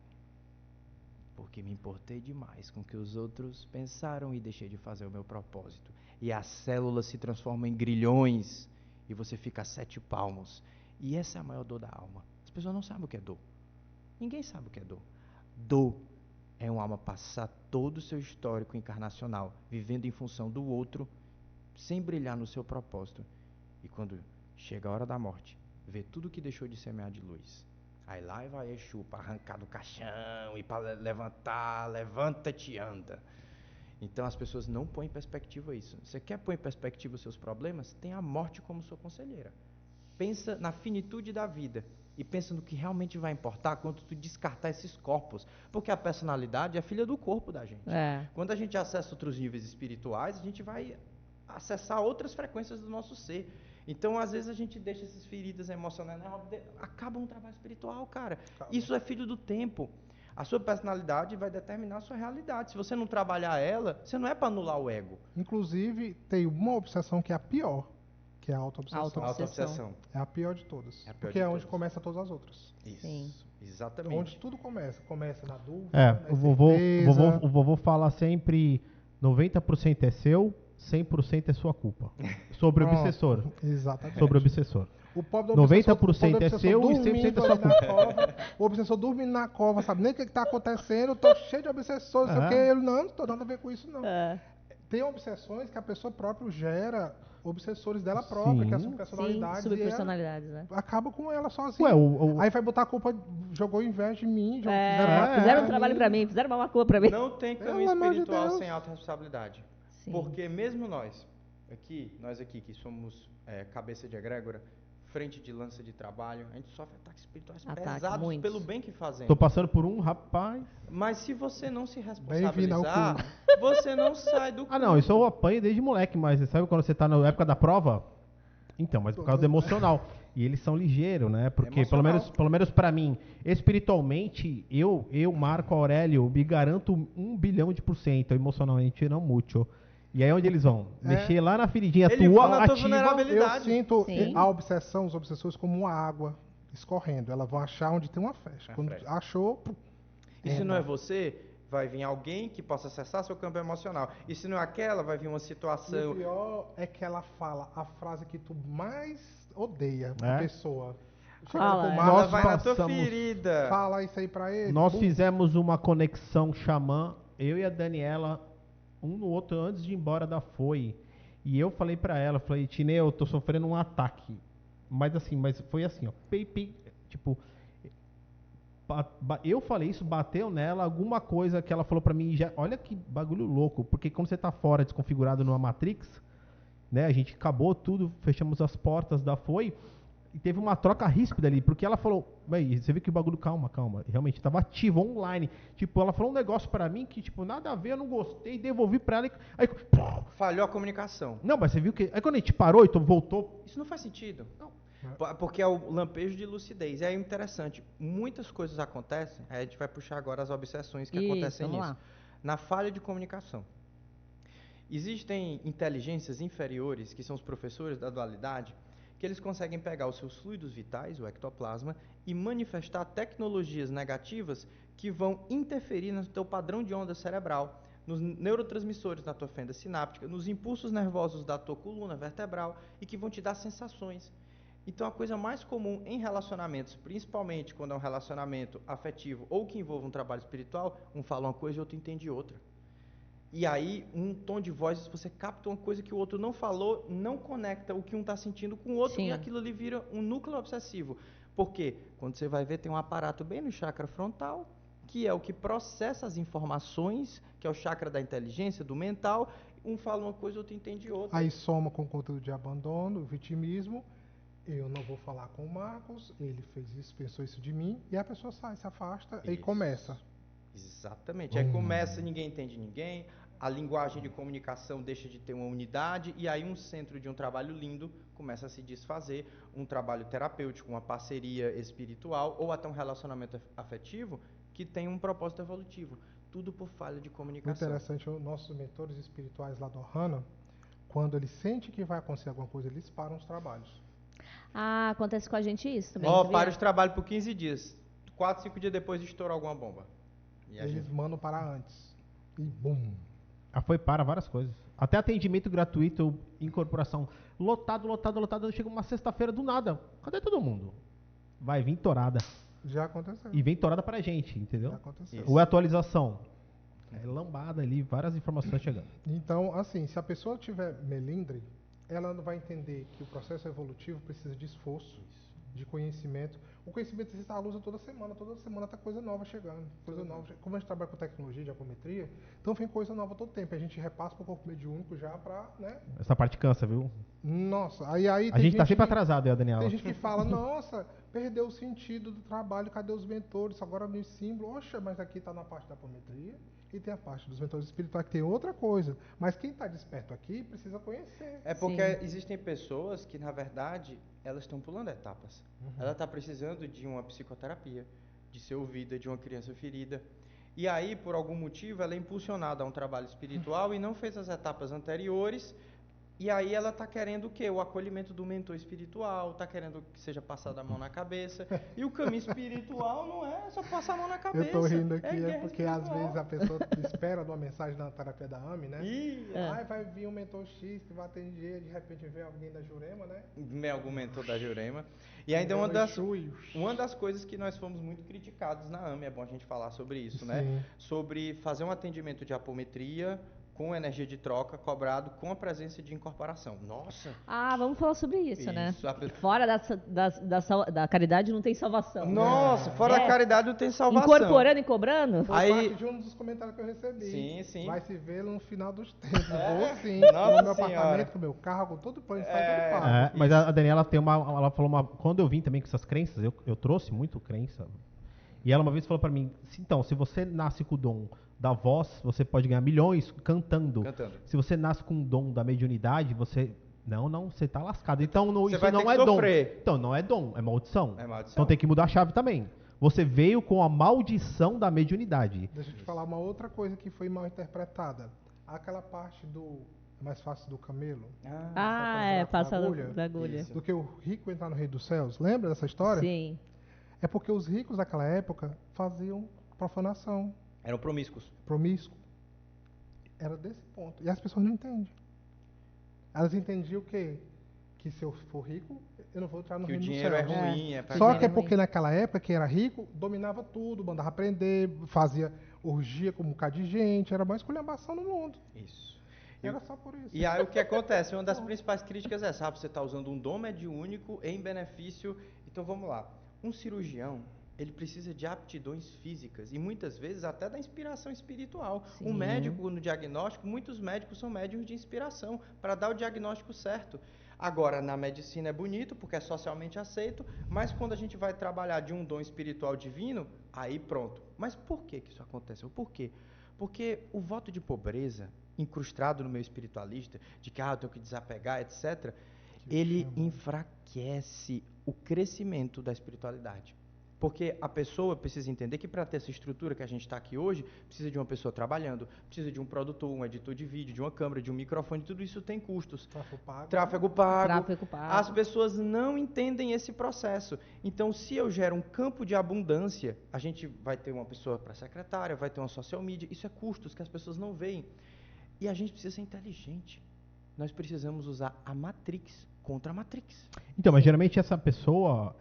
Porque me importei demais com o que os outros pensaram e deixei de fazer o meu propósito. E as células se transformam em grilhões e você fica a 7 palmos. E essa é a maior dor da alma. As pessoas não sabem o que é dor. Ninguém sabe o que é dor. Dor é uma alma passar todo o seu histórico encarnacional, vivendo em função do outro, sem brilhar no seu propósito. E quando chega a hora da morte, vê tudo que deixou de semear de luz. Aí lá vai Exu para arrancar do caixão e para levantar, levanta-te e anda. Então as pessoas não põem em perspectiva isso. Você quer pôr em perspectiva os seus problemas? Tem a morte como sua conselheira. Pensa na finitude da vida e pensa no que realmente vai importar quando tu descartar esses corpos. Porque a personalidade é filha do corpo da gente. Quando a gente acessa outros níveis espirituais, a gente vai acessar outras frequências do nosso ser. Então, às vezes, a gente deixa essas feridas emocionais, acaba um trabalho espiritual, cara. Isso é filho do tempo. A sua personalidade vai determinar a sua realidade. Se você não trabalhar ela, você não é para anular o ego.
Inclusive, tem uma obsessão que é a pior, que é a auto-obsessão.
Auto-obsessão.
É a pior de todas.
É a pior
porque
de
é onde
todas.
começa todas as outras.
Isso,
Sim.
exatamente.
Onde tudo começa. Começa na dúvida,
O vovô fala sempre 90% é seu, 100% é sua culpa. Sobre o
Pronto.
obsessor.
Exatamente.
Sobre o obsessor.
O pobre do
90% é
obsessor
seu e
dormindo
100% é sua
ali na cova. O obsessor dormindo na cova, sabe nem o que está acontecendo, tô cheio de obsessores, não sei o que. Ele, não tem nada a ver com isso, não. Tem obsessões que a pessoa própria gera obsessores dela própria, que é a subpersonalidade.
Sim, subpersonalidades, né?
Acaba com ela sozinha. Aí vai botar a culpa, jogou inveja em mim.
Fizeram um trabalho pra mim, fizeram uma macumba pra mim.
Não tem caminho espiritual sem autorresponsabilidade.
Sim.
Porque mesmo nós aqui que somos cabeça de egrégora, frente de lança de trabalho, a gente sofre ataques espirituais pesados
muitos.
pelo bem que fazemos.
Tô passando por um, rapaz.
Mas se você não se
Bem-vindo ao
responsabilizar, você não sai do
Ah, não, isso eu apanho desde moleque, mas sabe quando você tá na época da prova? Então, mas por causa do emocional. E eles são ligeiros, né? Porque, pelo menos pra mim, espiritualmente, eu, Marco Aurélio, me garanto 1 bilhão de %, emocionalmente não muito. E aí onde eles vão? Mexer lá na feridinha
Ele
tua,
fala a tua
ativa.
vulnerabilidade.
Eu sinto
Sim.
a obsessão, os obsessores como uma água escorrendo. Elas vão achar onde tem uma flecha. Quando achou...
E se não é você, vai vir alguém que possa acessar seu campo emocional. E se não é aquela, vai vir uma
E
situação...
o pior é que ela fala a frase que tu mais odeia a pessoa.
Fala,
Chega no
é.
Ela
pomar,
vai na tua
passamos-
ferida.
fala isso aí pra ele.
Nós
Bum.
fizemos uma conexão xamã, eu e a Daniela, um no outro, antes de ir embora da FOI. E eu falei pra ela, falei, Tine, eu tô sofrendo um ataque. Mas foi assim, ó. Tipo, eu falei isso, bateu nela, alguma coisa que ela falou pra mim, já, olha que bagulho louco, porque quando você tá fora, desconfigurado numa Matrix, né, a gente acabou tudo, fechamos as portas da FOI, e teve uma troca ríspida ali, porque ela falou, véi, você viu que o bagulho, calma, realmente tava ativo, online, tipo, ela falou um negócio pra mim que, tipo, nada a ver, eu não gostei, devolvi pra ela, aí,
Falhou a comunicação.
não, mas você viu que, aí quando a gente parou, então voltou,
Isso não faz sentido. Porque é o lampejo de lucidez. E aí é interessante, muitas coisas acontecem, aí a gente vai puxar agora as obsessões que acontecem
vamos
nisso.
lá.
Na falha de comunicação. Existem inteligências inferiores, que são os professores da dualidade, que eles conseguem pegar os seus fluidos vitais, o ectoplasma, e manifestar tecnologias negativas que vão interferir no teu padrão de onda cerebral, nos neurotransmissores da tua fenda sináptica, nos impulsos nervosos da tua coluna vertebral e que vão te dar sensações. Então, a coisa mais comum em relacionamentos, principalmente quando é um relacionamento afetivo ou que envolve um trabalho espiritual, um fala uma coisa e o outro entende outra. E aí, um tom de voz, você capta uma coisa que o outro não falou, não conecta o que um está sentindo com o outro,
Sim.
e aquilo ali vira um núcleo obsessivo. Por quê? Quando você vai ver, tem um aparato bem no chakra frontal, que é o que processa as informações, que é o chakra da inteligência, do mental. Um fala uma coisa, o outro entende outra.
Aí soma com o conteúdo de abandono, vitimismo, Eu não vou falar com o Marcos, ele fez isso, pensou isso de mim, e a pessoa sai, se afasta e
Isso.
começa.
Exatamente. Aí começa, ninguém entende ninguém, a linguagem de comunicação deixa de ter uma unidade, e aí um centro de um trabalho lindo começa a se desfazer, um trabalho terapêutico, uma parceria espiritual, ou até um relacionamento afetivo que tem um propósito evolutivo. Tudo por falha de
O
comunicação.
interessante, os nossos mentores espirituais lá do Ohana, quando eles sentem que vai acontecer alguma coisa, eles param os trabalhos.
Ah, acontece com a gente isso também.
Ó,
sabia?
para os trabalhos por 15 dias. 4, 5 dias depois estoura alguma bomba. E a
Eles
gente...
mandam parar antes. E bum.
Foi para várias coisas. Até atendimento gratuito, incorporação. Lotado. Chega uma sexta-feira do nada. Cadê todo mundo? Vai vir torada.
Já aconteceu.
E vem torada pra gente, entendeu?
Já aconteceu.
Isso.
Ou é atualização. É lambada ali, várias informações chegando.
Então, assim, se a pessoa tiver melindre, ela não vai entender que o processo evolutivo precisa de esforço, de conhecimento. O conhecimento você está à luz toda semana tá coisa nova chegando. Coisa nova. Como a gente trabalha com tecnologia de apometria, então vem coisa nova todo tempo. A gente repassa para o corpo mediúnico já para, né?
Essa parte cansa, viu?
Nossa, aí
A
tem
gente tá sempre
que-
atrasado, eu, Daniela.
Tem gente que fala, nossa, perdeu o sentido do trabalho, cadê os mentores? Agora no símbolo, oxa, mas aqui está na parte da apometria e tem a parte dos mentores espirituais que tem outra coisa. Mas quem está desperto aqui precisa conhecer.
É porque
Sim.
existem pessoas que, na verdade, elas estão pulando etapas. Ela está precisando de uma psicoterapia, de ser ouvida, de uma criança ferida. E aí, por algum motivo, ela é impulsionada a um trabalho espiritual e não fez as etapas anteriores. E aí ela está querendo o quê? O acolhimento do mentor espiritual, está querendo que seja passada a mão na cabeça. E o caminho espiritual não é só passar a mão na cabeça.
Eu tô rindo aqui, é
guerra
porque às
espiritual.
vezes a pessoa espera uma mensagem na terapia da AME, né?
Ih,
Ai, vai vir um mentor X que vai atender, de repente vem alguém da Jurema, né?
me argumentou da Jurema. E ainda uma das,
Exu,
uma das coisas que nós fomos muito criticados na AME, é bom a gente falar sobre isso, né?
Sim.
Sobre fazer um atendimento de apometria com energia de troca cobrado com a presença de incorporação. Nossa!
Ah, vamos falar sobre isso, né?
Isso, a pe-
Fora da caridade não tem salvação.
Nossa, fora
É.
a caridade não tem salvação.
Incorporando e cobrando?
Foi
Aí-
parte de um dos comentários que eu recebi.
Sim, sim.
Vai se ver no final dos tempos.
É?
Vou sim.
Nossa
no meu
Senhora.
apartamento, com o meu carro, com todo o plano de saúde,
É.
todo pago.
É, mas a Daniela tem ela falou quando eu vim também com essas crenças, eu trouxe muito crença. E ela uma vez falou pra mim, então, se você nasce com o dom da voz, você pode ganhar milhões cantando.
Cantando.
Se você nasce com o dom da mediunidade, você não, você tá lascado. Então
Você
isso
vai
não
ter
é
que
dom.
sofrer.
Então não é dom, é maldição.
É maldição.
Então tem que mudar a chave também. Você veio com a maldição da mediunidade.
Deixa eu te falar uma outra coisa que foi mal interpretada. Aquela parte do é mais fácil do camelo
Ah, é, passa
agulha.
da agulha.
Isso.
do que o rico entrar no reino dos céus. Lembra dessa história?
Sim.
É porque os ricos daquela época faziam profanação,
Eram promíscuos.
promíscuo. Era desse ponto. E as pessoas não entendem. Elas entendiam o quê? Que se eu for rico, eu não vou entrar no
Que o
reino dos
dinheiro é
céus.
ruim, é pra
Só
dinheiro
que é
é ruim.
porque naquela época, quem era rico dominava tudo, mandava prender, fazia orgia com um bocado de gente, era mais esculhambação no mundo.
Isso.
Era só por isso.
E aí o que acontece? Uma das principais críticas é, sabe, você está usando um dom mediúnico em benefício. Então vamos lá. Um cirurgião, ele precisa de aptidões físicas e muitas vezes até da inspiração espiritual.
Sim.
Um médico no diagnóstico, muitos médicos são médiums de inspiração para dar o diagnóstico certo. Agora, na medicina é bonito porque é socialmente aceito, mas quando a gente vai trabalhar de um dom espiritual divino, aí pronto. Mas por que que isso aconteceu? Por quê? Porque o voto de pobreza, incrustado no meu espiritualista, de que eu tenho que desapegar, etc., ele enfraquece o crescimento da espiritualidade. Porque a pessoa precisa entender que para ter essa estrutura que a gente está aqui hoje, precisa de uma pessoa trabalhando, precisa de um produtor, um editor de vídeo, de uma câmera, de um microfone, tudo isso tem custos.
Tráfego pago.
Tráfego pago.
Tráfego pago.
As pessoas não entendem esse processo. Então, se eu gero um campo de abundância, a gente vai ter uma pessoa para secretária, vai ter uma social media, isso é custos que as pessoas não veem. E a gente precisa ser inteligente. Nós precisamos usar a Matrix contra a Matrix.
Então, mas geralmente essa pessoa,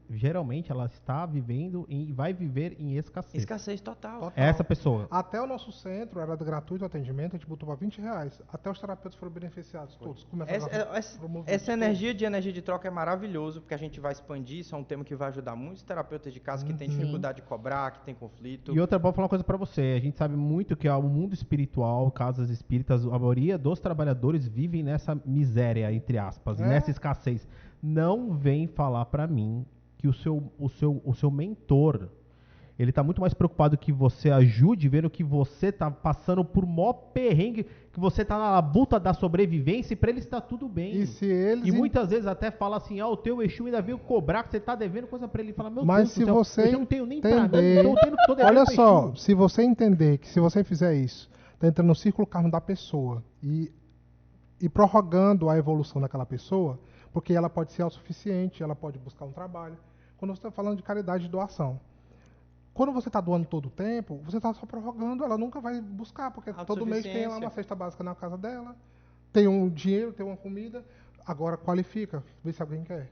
geralmente ela está vivendo e vai viver em escassez.
Escassez total.
Total.
É essa pessoa.
Até o nosso centro era gratuito o atendimento, a gente botou para R$20. Até os terapeutas foram beneficiados, todos. Começaram a promover
Essa
tudo.
energia de troca é maravilhoso, porque a gente vai expandir, isso é um tema que vai ajudar muitos terapeutas de casa que têm dificuldade de cobrar, que têm conflito.
E outra, vou falar uma coisa pra você. A gente sabe muito que o mundo espiritual, casas espíritas, a maioria dos trabalhadores vivem nessa miséria, entre aspas,
É.
nessa escassez. Não vem falar pra mim que o seu mentor, ele tá muito mais preocupado que você ajude, vendo que você tá passando por mó perrengue, que você tá na luta da sobrevivência, e pra ele está tudo bem.
E se eles
E muitas vezes até fala assim, o teu Exu ainda veio cobrar que você tá devendo coisa pra ele. Fala, meu
Mas
Deus
se
do céu,
você
eu já não tenho nem pra nada,
entender,
tô devendo
olha
pro
só,
Exu.
se você entender que se você fizer isso, tá entrando no círculo karma da pessoa e prorrogando a evolução daquela pessoa, porque ela pode ser autossuficiente, ela pode buscar um trabalho. Quando você está falando de caridade e doação, quando você está doando todo o tempo, você está só prorrogando, ela nunca vai buscar, porque todo mês tem lá uma cesta básica na casa dela, tem um dinheiro, tem uma comida, agora qualifica, vê se alguém quer.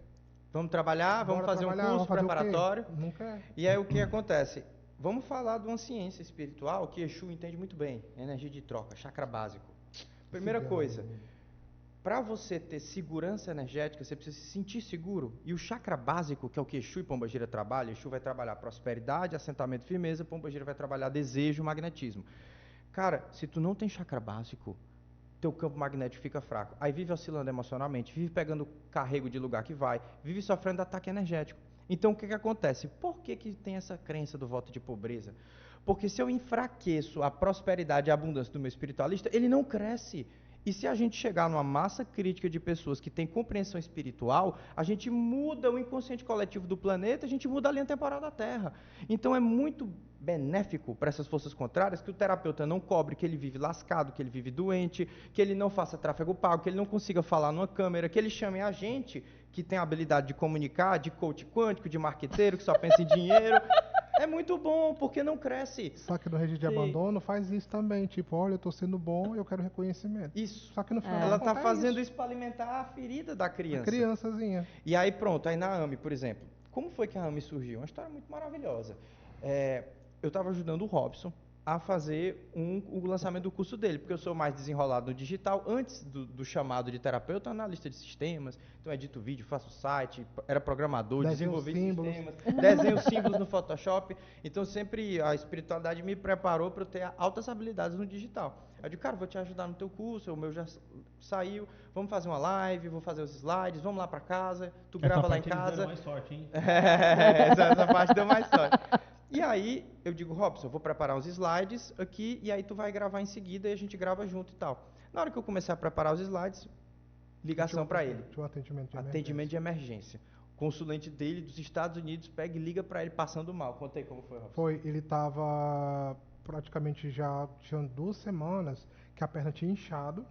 Vamos trabalhar, vamos
Bora
fazer
trabalhar,
um curso
vamos fazer o quê?
preparatório.
Não quer.
E aí o que acontece? Vamos falar de uma ciência espiritual que Exu entende muito bem, energia de troca, chakra básico. Primeira coisa, para você ter segurança energética, você precisa se sentir seguro. E o chakra básico, que é o que Exu e Pombagira trabalham, Exu vai trabalhar prosperidade, assentamento, firmeza, Pombagira vai trabalhar desejo, magnetismo. Cara, se tu não tem chakra básico, teu campo magnético fica fraco. Aí vive oscilando emocionalmente, vive pegando carrego de lugar que vai, vive sofrendo ataque energético. Então o que acontece? Por que tem essa crença do voto de pobreza? Porque se eu enfraqueço a prosperidade e a abundância do meu espiritualista, ele não cresce. E se a gente chegar numa massa crítica de pessoas que têm compreensão espiritual, a gente muda o inconsciente coletivo do planeta, a gente muda a linha temporal da Terra. Então é muito benéfico para essas forças contrárias que o terapeuta não cobre que ele vive lascado, que ele vive doente, que ele não faça tráfego pago, que ele não consiga falar numa câmera, que ele chame a gente que tem a habilidade de comunicar, de coach quântico, de marqueteiro, que só pensa em dinheiro. É muito bom, porque não cresce.
Só que no regime de abandono faz isso também. Tipo, olha, eu tô sendo bom, eu quero reconhecimento.
Isso.
Só que no final
Ela
das contas
tá
é
fazendo isso para alimentar a ferida da criança.
A criançazinha.
E aí pronto, aí na AME, por exemplo. Como foi que a AME surgiu? Uma história muito maravilhosa. Eu estava ajudando o Robson a fazer o lançamento do curso dele, porque eu sou mais desenrolado no digital, antes do chamado de terapeuta, analista de sistemas, então edito vídeo, faço site, era programador, desenvolvi sistemas, desenho símbolos no Photoshop, então sempre a espiritualidade me preparou para eu ter altas habilidades no digital. Eu digo, cara, vou te ajudar no teu curso, o meu já saiu, vamos fazer uma live, vou fazer os slides, vamos lá para casa, tu grava lá em casa.
Deu mais sorte, hein?
Essa parte deu mais sorte. E aí, eu digo, Robson, eu vou preparar os slides aqui, e aí tu vai gravar em seguida, e a gente grava junto e tal. Na hora que eu comecei a preparar os slides, ligação para ele.
Tinha um atendimento de emergência.
Atendimento de emergência. O consulente dele dos Estados Unidos pega e liga para ele passando mal. Conta aí como foi, Robson.
Foi, ele tava praticamente já, tinha 2 semanas que a perna tinha inchado,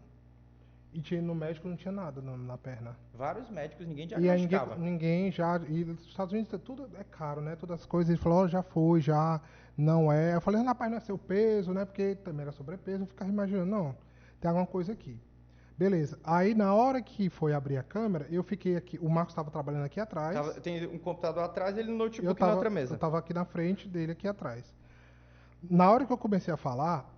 e tinha no médico não tinha nada na perna.
Vários médicos, ninguém
E aí
diagnosticava.
ninguém já. E os Estados Unidos tudo é caro, né? Todas as coisas. Ele falou, já foi, já não é. Eu falei, rapaz, não é seu peso, né? Porque também era sobrepeso. Eu ficava imaginando, não, tem alguma coisa aqui. Beleza. Aí na hora que foi abrir a câmera, eu fiquei aqui. O Marcos estava trabalhando aqui atrás.
Tem um computador atrás e ele no notebook na outra mesa.
Eu estava aqui na frente dele, aqui atrás. Na hora que eu comecei a falar,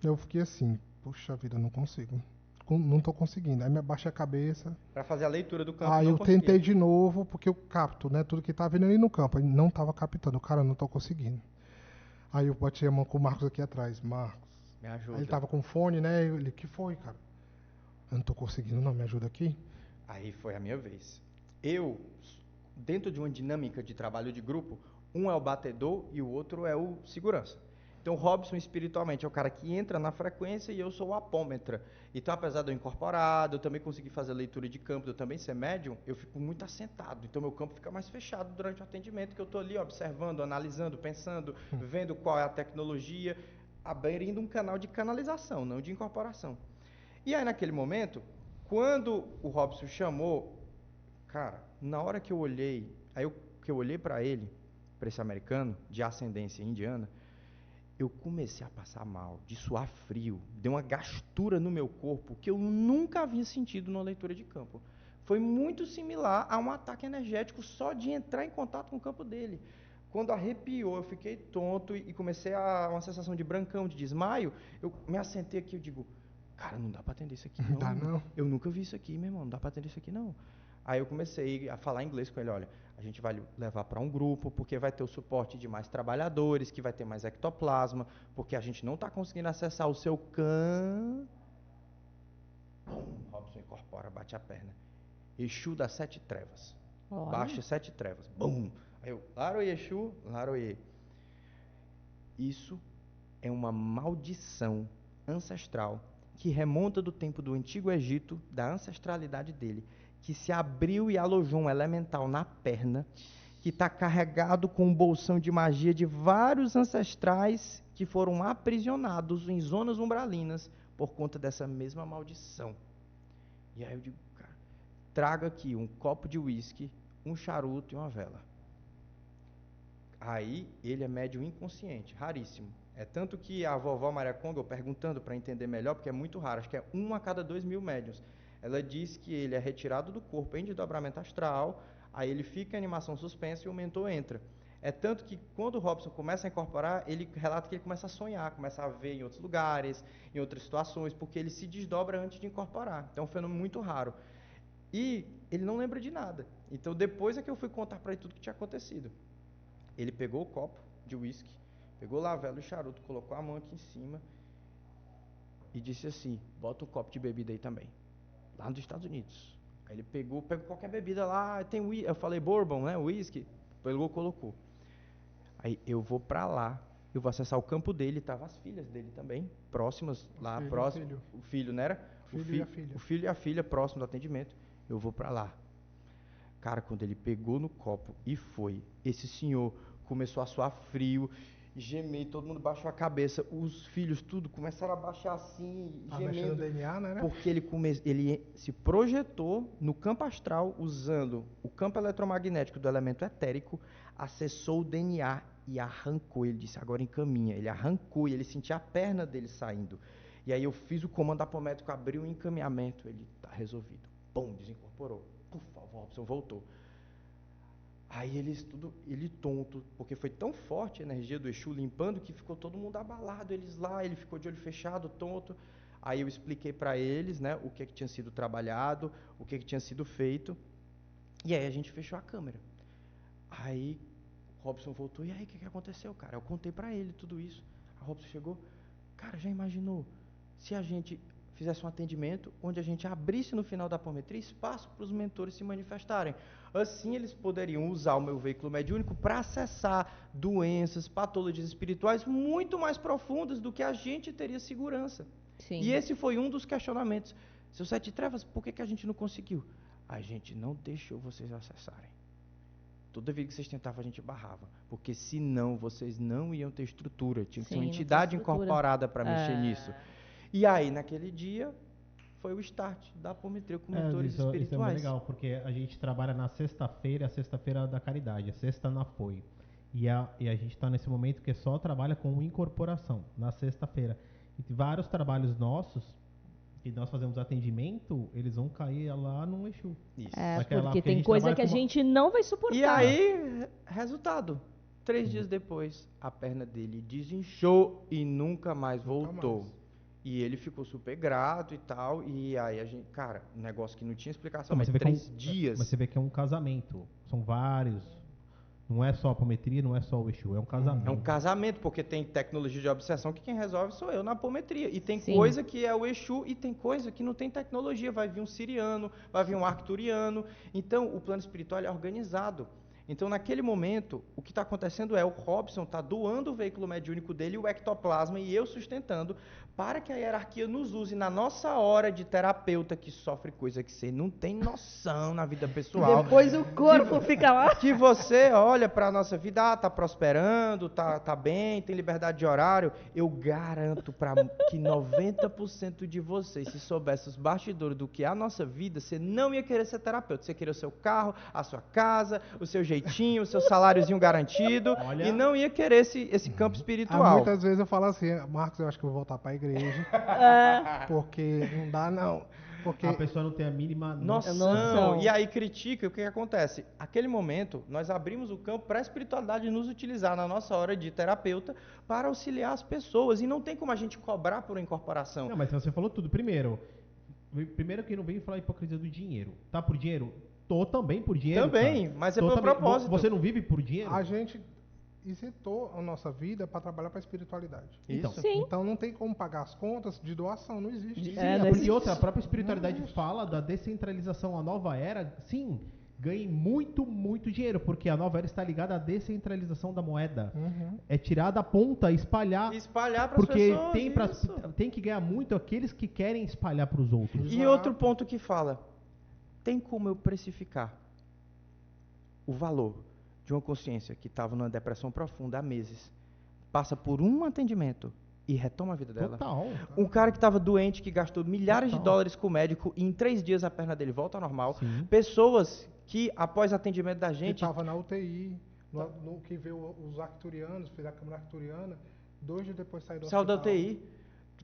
eu fiquei assim, puxa vida, eu não consigo. Não tô conseguindo. Aí me abaixei a cabeça.
Para fazer a leitura do campo.
Aí eu tentei de novo, porque eu capto, né? Tudo que tá vindo ali no campo. Ele não tava captando. Cara, eu não tô conseguindo. Aí eu bati a mão com o Marcos aqui atrás. Marcos.
Me ajuda.
Aí ele tava com fone, né? Ele, que foi, cara? Eu não tô conseguindo, não. Me ajuda aqui.
Aí foi a minha vez. Eu, dentro de uma dinâmica de trabalho de grupo, um é o batedor e o outro é o segurança. Então, o Robson, espiritualmente, é o cara que entra na frequência e eu sou o apômetra. Então, apesar de eu incorporado, eu também consegui fazer leitura de campo, de eu também ser médium, eu fico muito assentado. Então, meu campo fica mais fechado durante o atendimento, que eu estou ali observando, analisando, pensando, vendo qual é a tecnologia, abrindo um canal de canalização, não de incorporação. E aí, naquele momento, quando o Robson chamou, cara, na hora que eu olhei, que eu olhei para ele, para esse americano, de ascendência indiana, eu comecei a passar mal, de suar frio, deu uma gastura no meu corpo que eu nunca havia sentido numa leitura de campo. Foi muito similar a um ataque energético só de entrar em contato com o campo dele. Quando arrepiou, eu fiquei tonto e comecei a uma sensação de brancão, de desmaio. Eu me assentei aqui, eu digo, cara, não dá para atender isso aqui não.
Não dá não.
Eu nunca vi isso aqui, meu irmão, não dá para atender isso aqui não. Aí eu comecei a falar inglês com ele, olha, a gente vai levar para um grupo, porque vai ter o suporte de mais trabalhadores, que vai ter mais ectoplasma, porque a gente não está conseguindo acessar o seu Robson incorpora, bate a perna. Exu das 7 trevas.
Olha.
Baixa 7 trevas. Bum! Aí eu, Laroye Exu, Laroye. Isso é uma maldição ancestral que remonta do tempo do Antigo Egito, da ancestralidade dele, que se abriu e alojou um elemental na perna, que está carregado com um bolsão de magia de vários ancestrais que foram aprisionados em zonas umbralinas por conta dessa mesma maldição. E aí eu digo, cara, traga aqui um copo de uísque, um charuto e uma vela. Aí ele é médium inconsciente, raríssimo. É tanto que a vovó Maria Conga, eu perguntando para entender melhor, porque é muito raro, acho que é 1 a cada 2.000 médiuns. Ela diz que ele é retirado do corpo em desdobramento astral, aí ele fica em animação suspensa e o mentor entra. É tanto que quando o Robson começa a incorporar, ele relata que ele começa a sonhar, começa a ver em outros lugares, em outras situações, porque ele se desdobra antes de incorporar. Então é um fenômeno muito raro. E ele não lembra de nada. Então depois é que eu fui contar para ele tudo que tinha acontecido. Ele pegou o copo de uísque, pegou lá a vela e o charuto, colocou a mão aqui em cima e disse assim, bota um copo de bebida aí também, lá nos Estados Unidos. Aí ele pegou qualquer bebida lá, tem uísque, eu falei bourbon, né, uísque, pegou, colocou. Aí eu vou pra lá, eu vou acessar o campo dele, tava as filhas dele também, próximas, lá próximo, o filho, não era?
O
filho e a filha, próximo do atendimento, eu vou pra lá. Cara, quando ele pegou no copo e foi, esse senhor começou a suar frio, gemer, todo mundo baixou a cabeça, os filhos tudo começaram a baixar assim, gemendo,
DNA, né?
porque ele se projetou no campo astral usando o campo eletromagnético do elemento etérico, acessou o DNA e arrancou, ele disse, agora encaminha, ele arrancou e ele sentia a perna dele saindo, e aí eu fiz o comando apométrico, abri o encaminhamento, ele tá resolvido, pum, desincorporou, ufa, o Robson voltou. Aí ele tonto, porque foi tão forte a energia do Exu limpando que ficou todo mundo abalado, eles lá, ele ficou de olho fechado, tonto. Aí eu expliquei para eles, né, o que tinha sido trabalhado, o que tinha sido feito, e aí a gente fechou a câmera. Aí Robson voltou, e aí o que aconteceu, cara? Eu contei para ele tudo isso. A Robson chegou, cara, já imaginou se a gente fizesse um atendimento onde a gente abrisse no final da apometria espaço para os mentores se manifestarem. Assim, eles poderiam usar o meu veículo mediúnico para acessar doenças, patologias espirituais muito mais profundas do que a gente teria segurança.
Sim.
E esse foi um dos questionamentos. Seu Sete Trevas, por que a gente não conseguiu? A gente não deixou vocês acessarem. Toda vez que vocês tentavam, a gente barrava. Porque senão vocês não iam ter estrutura. Tinha que ser uma entidade incorporada para mexer nisso. E aí, naquele dia, foi o start da apometria com mentores espirituais.
Isso é muito legal, porque a gente trabalha na sexta-feira, a sexta-feira da caridade, a sexta no apoio. E a gente está nesse momento que só trabalha com incorporação, na sexta-feira. E vários trabalhos nossos, que nós fazemos atendimento, eles vão cair lá no Exu.
Isso.
Porque tem coisa que a gente não vai suportar.
E aí, resultado. 3 dias depois, a perna dele desinchou e nunca mais voltou. E ele ficou super grato e tal. E aí a gente, cara, um negócio que não tinha explicação, mas 3 dias.
Mas você vê que é um casamento. São vários. Não é só a apometria, não é só o Exu, é um casamento.
É um casamento, porque tem tecnologia de obsessão que quem resolve sou eu na apometria. E tem
Sim.
coisa que é o Exu e tem coisa que não tem tecnologia. Vai vir um siriano, vai vir um arcturiano. Então, o plano espiritual é organizado. Então, naquele momento, o que está acontecendo é o Robson está doando o veículo mediúnico dele, o ectoplasma, e eu sustentando, para que a hierarquia nos use na nossa hora de terapeuta que sofre coisa que você não tem noção na vida pessoal.
Depois o corpo fica lá.
Que você olha para a nossa vida, tá prosperando, tá bem, tem liberdade de horário. Eu garanto que 90% de vocês, se soubesse os bastidores do que é a nossa vida, você não ia querer ser terapeuta. Você queria o seu carro, a sua casa, o seu jeitinho, o seu saláriozinho garantido.
Olha.
E não ia querer esse campo espiritual.
Muitas vezes eu falo assim, Marcos, eu acho que eu vou voltar para a igreja, porque não dá não. Porque
a pessoa não tem a mínima
noção. E aí critica, o que acontece? Aquele momento, nós abrimos o campo para a espiritualidade nos utilizar na nossa hora de terapeuta para auxiliar as pessoas. E não tem como a gente cobrar por incorporação.
Não, mas você falou tudo. Primeiro que não vem falar hipocrisia do dinheiro. Tá por dinheiro? Tô também por dinheiro.
Também,
cara.
mas é pelo propósito.
Você não vive por dinheiro?
a gente isentou a nossa vida para trabalhar para a espiritualidade.
Então,
Isso.
Sim.
Então não tem como pagar as contas de doação, não existe.
Sim,
É, não
porque
existe.
outra, a própria espiritualidade
Não existe.
fala da descentralização, a nova era, sim, ganhe muito, muito dinheiro, porque a nova era está ligada à descentralização da moeda.
Uhum.
É tirar da ponta, espalhar,
Espalhar para as
porque
pessoas.
tem que ganhar muito aqueles que querem espalhar para os outros.
E outro ponto que fala, tem como eu precificar o valor de uma consciência que estava numa depressão profunda há meses, passa por um atendimento e retoma a vida dela?
Total.
Um cara que estava doente, que gastou milhares de
Total.
dólares com o médico e em 3 dias a perna dele volta ao normal.
Sim.
Pessoas que, após atendimento da
Que
gente,
estava na UTI, no que veio os arcturianos, fez a câmara arcturiana, 2 dias depois saiu do
saiu da
hospital.
UTI.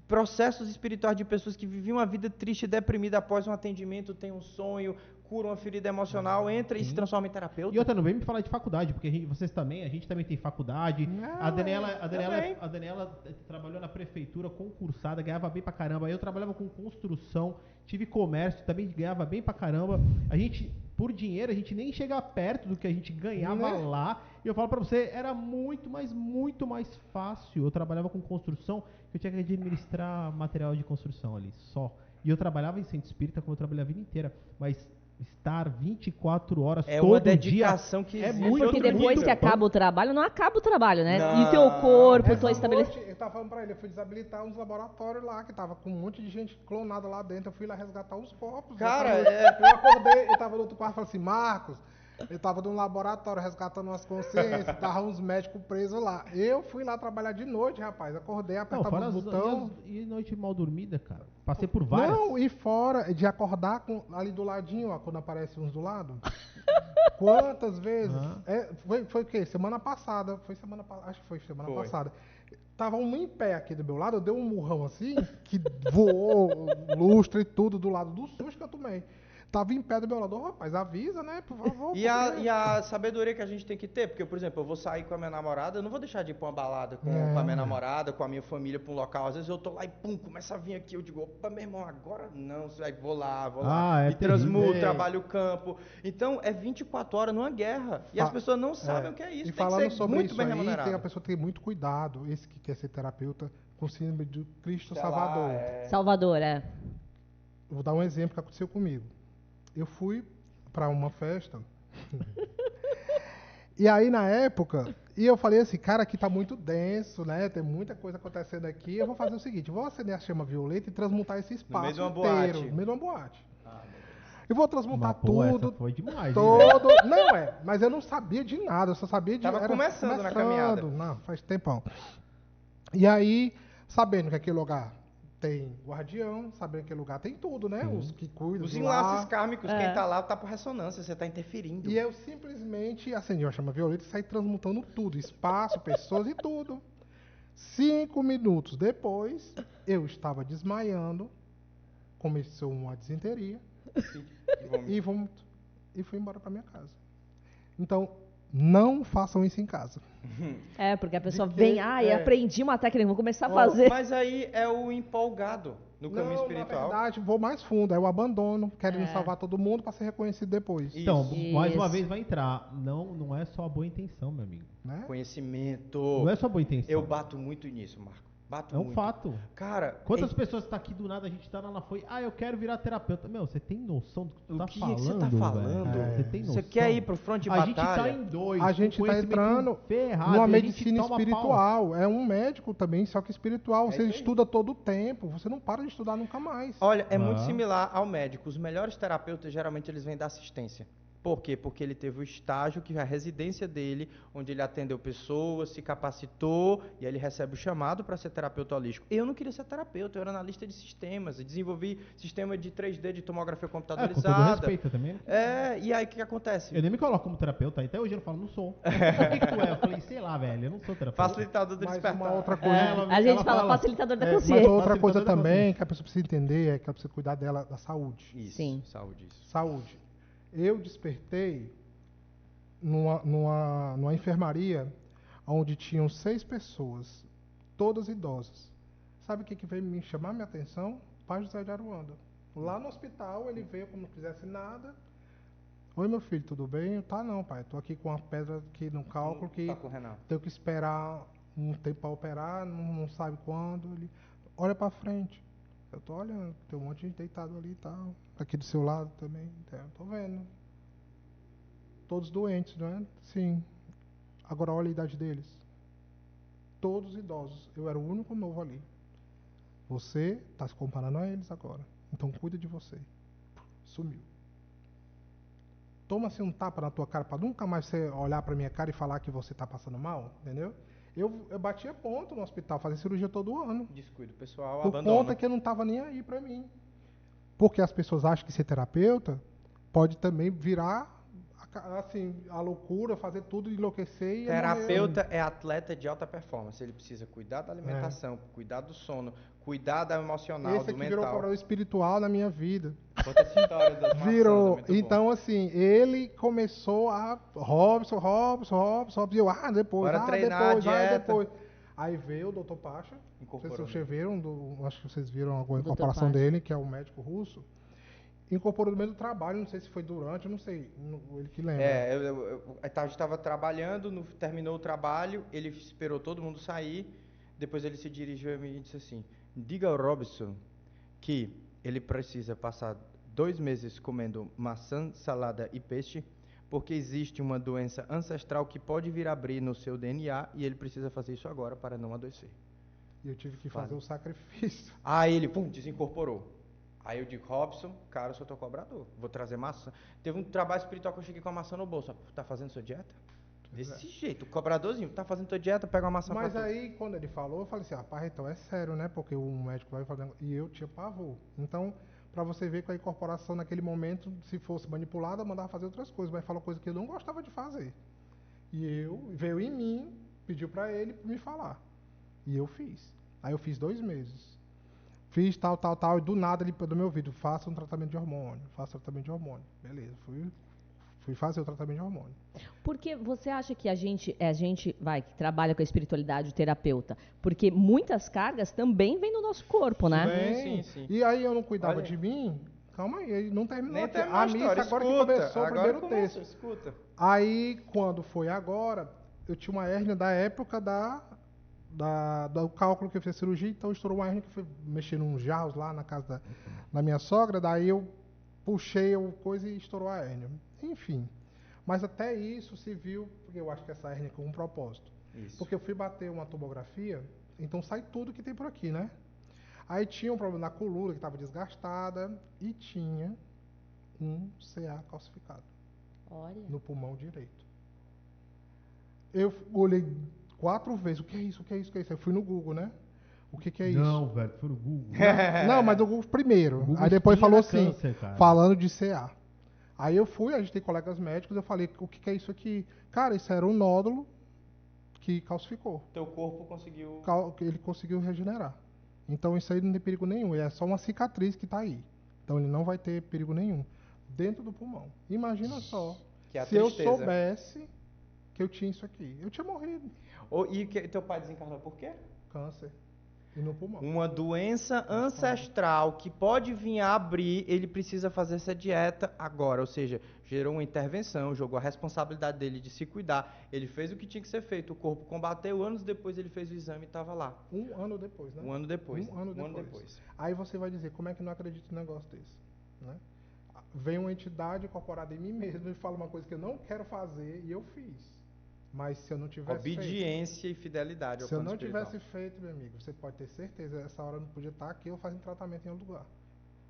Processos espirituais de pessoas que viviam uma vida triste e deprimida após um atendimento, tem um sonho, cura uma ferida emocional, entra e se
Sim.
transforma em terapeuta.
E outra, não vem me falar de faculdade, porque a gente também tem faculdade.
Não,
a Daniela
também.
trabalhou na prefeitura, concursada, ganhava bem pra caramba. Eu trabalhava com construção, tive comércio, também ganhava bem pra caramba. A gente, por dinheiro, a gente nem chega perto do que a gente ganhava
Né?
lá. E eu falo pra você, era muito mais fácil. Eu trabalhava com construção, eu tinha que administrar material de construção ali, só. E eu trabalhava em centro espírita, como eu trabalhei a vida inteira. Mas estar 24 horas
É
todo
uma
dia
dedicação que
é
exige
muito,
Porque
outro
depois
nível.
que acaba o trabalho, não acaba o trabalho, né?
Não.
E teu corpo, tua
Essa
estabelecido.
noite, eu tava falando pra ele, eu fui desabilitar uns laboratórios lá, que tava com um monte de gente clonada lá dentro, eu fui lá resgatar os corpos.
Cara,
eu acordei, eu tava no outro quarto e falei assim, Marcos, eu tava num laboratório resgatando umas consciências, tava uns médicos presos lá. Eu fui lá trabalhar de noite, rapaz, acordei,
Não,
apertava
fora
os botões.
e noite mal dormida, cara. Passei por várias.
Não, e fora de acordar ali do ladinho, ó, quando aparece uns do lado. Quantas vezes?
Ah.
Foi o quê? Semana passada. Acho que foi semana
Foi.
passada. Tava um em pé aqui do meu lado, eu dei um murrão assim, que voou lustre e tudo do lado do susto que eu tomei. Tava em pé do meu lado, rapaz, avisa, né? Por favor.
E a sabedoria que a gente tem que ter, porque, por exemplo, eu vou sair com a minha namorada, eu não vou deixar de ir pra uma balada com a minha namorada, com a minha família, pra um local. Às vezes eu tô lá e pum, começa a vir aqui, eu digo, opa, meu irmão, agora não, aí vou lá,
É
e transmuto,
terrível.
trabalho o campo. Então, é 24 horas numa guerra. E as pessoas não sabem o que é isso,
E
tem
falando
que ser
sobre
muito
isso
bem
aí,
remunerado.
tem a pessoa que tem muito cuidado, esse que quer ser terapeuta, com síndrome de Cristo
Sei lá,
Salvador.
Salvador, é.
Eu vou dar um exemplo que aconteceu comigo. Eu fui pra uma festa. E aí, na época, eu falei assim, cara, aqui tá muito denso, né? Tem muita coisa acontecendo aqui. Eu vou fazer o seguinte, vou acender a chama violeta e transmutar esse espaço
meio de uma
inteiro.
boate.
No meio de uma boate. Eu vou transmutar
Mas, pô,
tudo.
essa foi demais, hein,
Todo. Não é, mas eu não sabia de nada, eu só sabia de.
Tava começando na caminhada.
Não, faz tempão. E aí, sabendo que aquele lugar tem guardião, sabendo que aquele lugar tem tudo, né?
Sim.
Os que cuidam.
Os
do
enlaces
lar.
kármicos,
É.
quem tá lá tá por ressonância, você tá interferindo.
E eu simplesmente acendi uma chama violeta e saí transmutando tudo, espaço, pessoas e tudo. 5 minutos depois, eu estava desmaiando, começou uma disenteria e vômito. E fui embora para minha casa. Então, não façam isso em casa.
É, porque a pessoa
que-
vem, eu
é.
aprendi uma técnica, vou começar a
Ó,
fazer.
Mas aí é o empolgado no caminho
Não,
espiritual.
na verdade, vou mais fundo. É o abandono, querendo
É.
salvar todo mundo para ser reconhecido depois.
Então,
Isso.
mais uma
Isso.
vez vai entrar. Não é só a boa intenção, meu amigo.
Né?
Conhecimento.
Não é só a boa intenção.
Eu bato muito nisso, Marco. Bato
É um
muito.
fato.
Cara,
Quantas pessoas tá aqui do nada, a gente tá lá foi, eu quero virar terapeuta. Meu, você tem noção do que
O
tu tá
que
falando,
você tá
velho?
falando?
Você tem noção?
Você quer ir pro front de
A gente tá
batalha?
em dois.
A
com
gente tá
conhecimento
entrando
ferrado,
numa
e a gente
medicina
toma pau.
espiritual. É um médico também, só que espiritual. Você
isso aí.
estuda todo o tempo. Você não para de estudar nunca mais.
Olha, é muito
Ah.
similar ao médico. Os melhores terapeutas, geralmente, eles vêm da assistência. Por quê? Porque ele teve o estágio, que é a residência dele, onde ele atendeu pessoas, se capacitou, e aí ele recebe o chamado para ser terapeuta holístico. Eu não queria ser terapeuta, eu era analista de sistemas, e desenvolvi sistema de 3D, de tomografia
Com todo
computadorizada.
respeito também.
E aí o que acontece?
Eu nem me coloco como terapeuta, até hoje eu não falo, não sou. Por que tu é? Eu falei, sei lá, velho, eu não sou terapeuta.
Facilitador do
Mas
despertar.
uma outra coisa.
A gente
ela
fala
fala-
facilitador da
É,
Mas
consciência.
outra coisa
Facilitador da
também que a pessoa precisa entender é que ela precisa cuidar dela, da saúde.
Isso,
Sim.
saúde, isso.
Saúde. Eu despertei numa enfermaria onde tinham 6 pessoas, todas idosas. Sabe o que veio me chamar minha atenção? Pai José de Aruanda. Lá no hospital, ele veio como não quisesse nada. Oi, meu filho, tudo bem? Tá não, pai. Tô aqui com uma pedra aqui no cálculo que
Tá com o Renato.
tenho que esperar um tempo para operar, não sabe quando. Ele olha para frente. Eu tô olhando, tem um monte de gente deitado ali e tal. Aqui do seu lado também. Eu tô vendo. Todos doentes, não é? Sim. Agora olha a idade deles. Todos idosos. Eu era o único novo ali. Você está se comparando a eles agora. Então cuida de você. Sumiu. Toma assim um tapa na tua cara para nunca mais você olhar para minha cara e falar que você está passando mal, entendeu? Eu batia ponto no hospital, fazia cirurgia todo ano.
Descuido pessoal,
Por
abandono.
conta que eu não estava nem aí para mim. Porque as pessoas acham que ser terapeuta pode também virar assim, a loucura, fazer tudo, enlouquecer e
Terapeuta é atleta de alta performance. Ele precisa cuidar da alimentação, cuidar do sono, cuidar da emocional,
Esse
do
aqui virou
mental.
cobrador espiritual na minha vida.
Conta essa história das maçãs, é
Virou.
muito bom.
Então, assim, ele começou a Robson, e eu,
Bora treinar, dieta.
depois. Aí veio o Dr. Pacha, não sei se
Incorporou
vocês viram, acho que vocês viram alguma
Dr.
incorporação
Pacha.
dele, que é o médico russo. Incorporou no meio do trabalho, não sei se foi durante, eu não sei, ele que lembra.
A gente estava trabalhando, terminou o trabalho, ele esperou todo mundo sair, depois ele se dirigiu a mim e disse assim, diga ao Robson que ele precisa passar 2 meses comendo maçã, salada e peixe, porque existe uma doença ancestral que pode vir abrir no seu DNA e ele precisa fazer isso agora para não adoecer.
E eu tive que
Vale.
fazer o sacrifício.
Aí ele, desincorporou. Aí eu digo, Robson, cara, eu sou teu cobrador, vou trazer maçã. Teve um trabalho espiritual que eu cheguei com a maçã no bolso. Tá fazendo sua dieta? Desse jeito, o cobradorzinho, tá fazendo tua dieta, pega uma maçã
Mas
pra tu.
aí, quando ele falou, eu falei assim, rapaz, então é sério, né? Porque o médico vai fazer... E eu tinha pavor. Então, pra você ver que a incorporação naquele momento, se fosse manipulada, mandava fazer outras coisas. Mas falou coisa que eu não gostava de fazer. E veio em mim, pediu pra ele me falar. E eu fiz. Aí eu fiz 2 meses. Fiz tal, e do nada ele do meu ouvido, faça um tratamento de hormônio, Beleza, fui fazer o tratamento de hormônio.
Porque você acha que a gente que trabalha com a espiritualidade, o terapeuta, porque muitas cargas também vêm no nosso corpo, né?
Bem,
Sim.
E aí eu não cuidava
Olha.
de mim. Calma aí, não terminou
Nem
aqui.
terminou
A
a
missa
história,
agora que
escuta,
começou o
agora
primeiro
começa,
texto.
escuta.
Aí, quando foi agora, eu tinha uma hérnia da época do cálculo que eu fiz a cirurgia, então estourou uma hérnia que foi mexer nos jarros lá na casa da minha sogra, daí eu puxei a coisa e estourou a hérnia. Enfim. Mas até isso se viu, porque eu acho que essa hérnia com um propósito.
Isso.
Porque eu fui bater uma tomografia, então sai tudo que tem por aqui, né? Aí tinha um problema na coluna que estava desgastada e tinha um CA calcificado
Olha.
no pulmão direito. Eu olhei 4 vezes, o que é isso? Eu fui no Google, né? O que é isso?
Não, velho, foi no Google.
Não, mas do Google primeiro.
O Google
Aí depois
espinha
falou
na
assim,
câncer, cara.
falando de CA. Aí eu fui, a gente tem colegas médicos, eu falei, o que é isso aqui? Cara, isso era um nódulo que calcificou.
Teu corpo conseguiu...
Ele conseguiu regenerar. Então isso aí não tem perigo nenhum, é só uma cicatriz que está aí. Então ele não vai ter perigo nenhum. Dentro do pulmão. Imagina só,
Que é a
se eu
tristeza.
soubesse que eu tinha isso aqui. Eu tinha morrido.
E teu pai desencarnou por quê?
Câncer. E no pulmão.
Uma doença ancestral que pode vir a abrir, ele precisa fazer essa dieta agora. Ou seja, gerou uma intervenção, jogou a responsabilidade dele de se cuidar. Ele fez o que tinha que ser feito. O corpo combateu, anos depois ele fez o exame e estava lá.
1 ano depois, né?
Um ano depois.
Um ano depois. Aí você vai dizer, como é que não acredita num negócio desse? Né? Vem uma entidade incorporada em mim mesmo e fala uma coisa que eu não quero fazer e eu fiz. Mas se eu não tivesse
Obediência e fidelidade ao
se eu
plano
não
espiritual.
tivesse feito, meu amigo, você pode ter certeza, essa hora eu não podia estar aqui ou fazendo tratamento em outro lugar.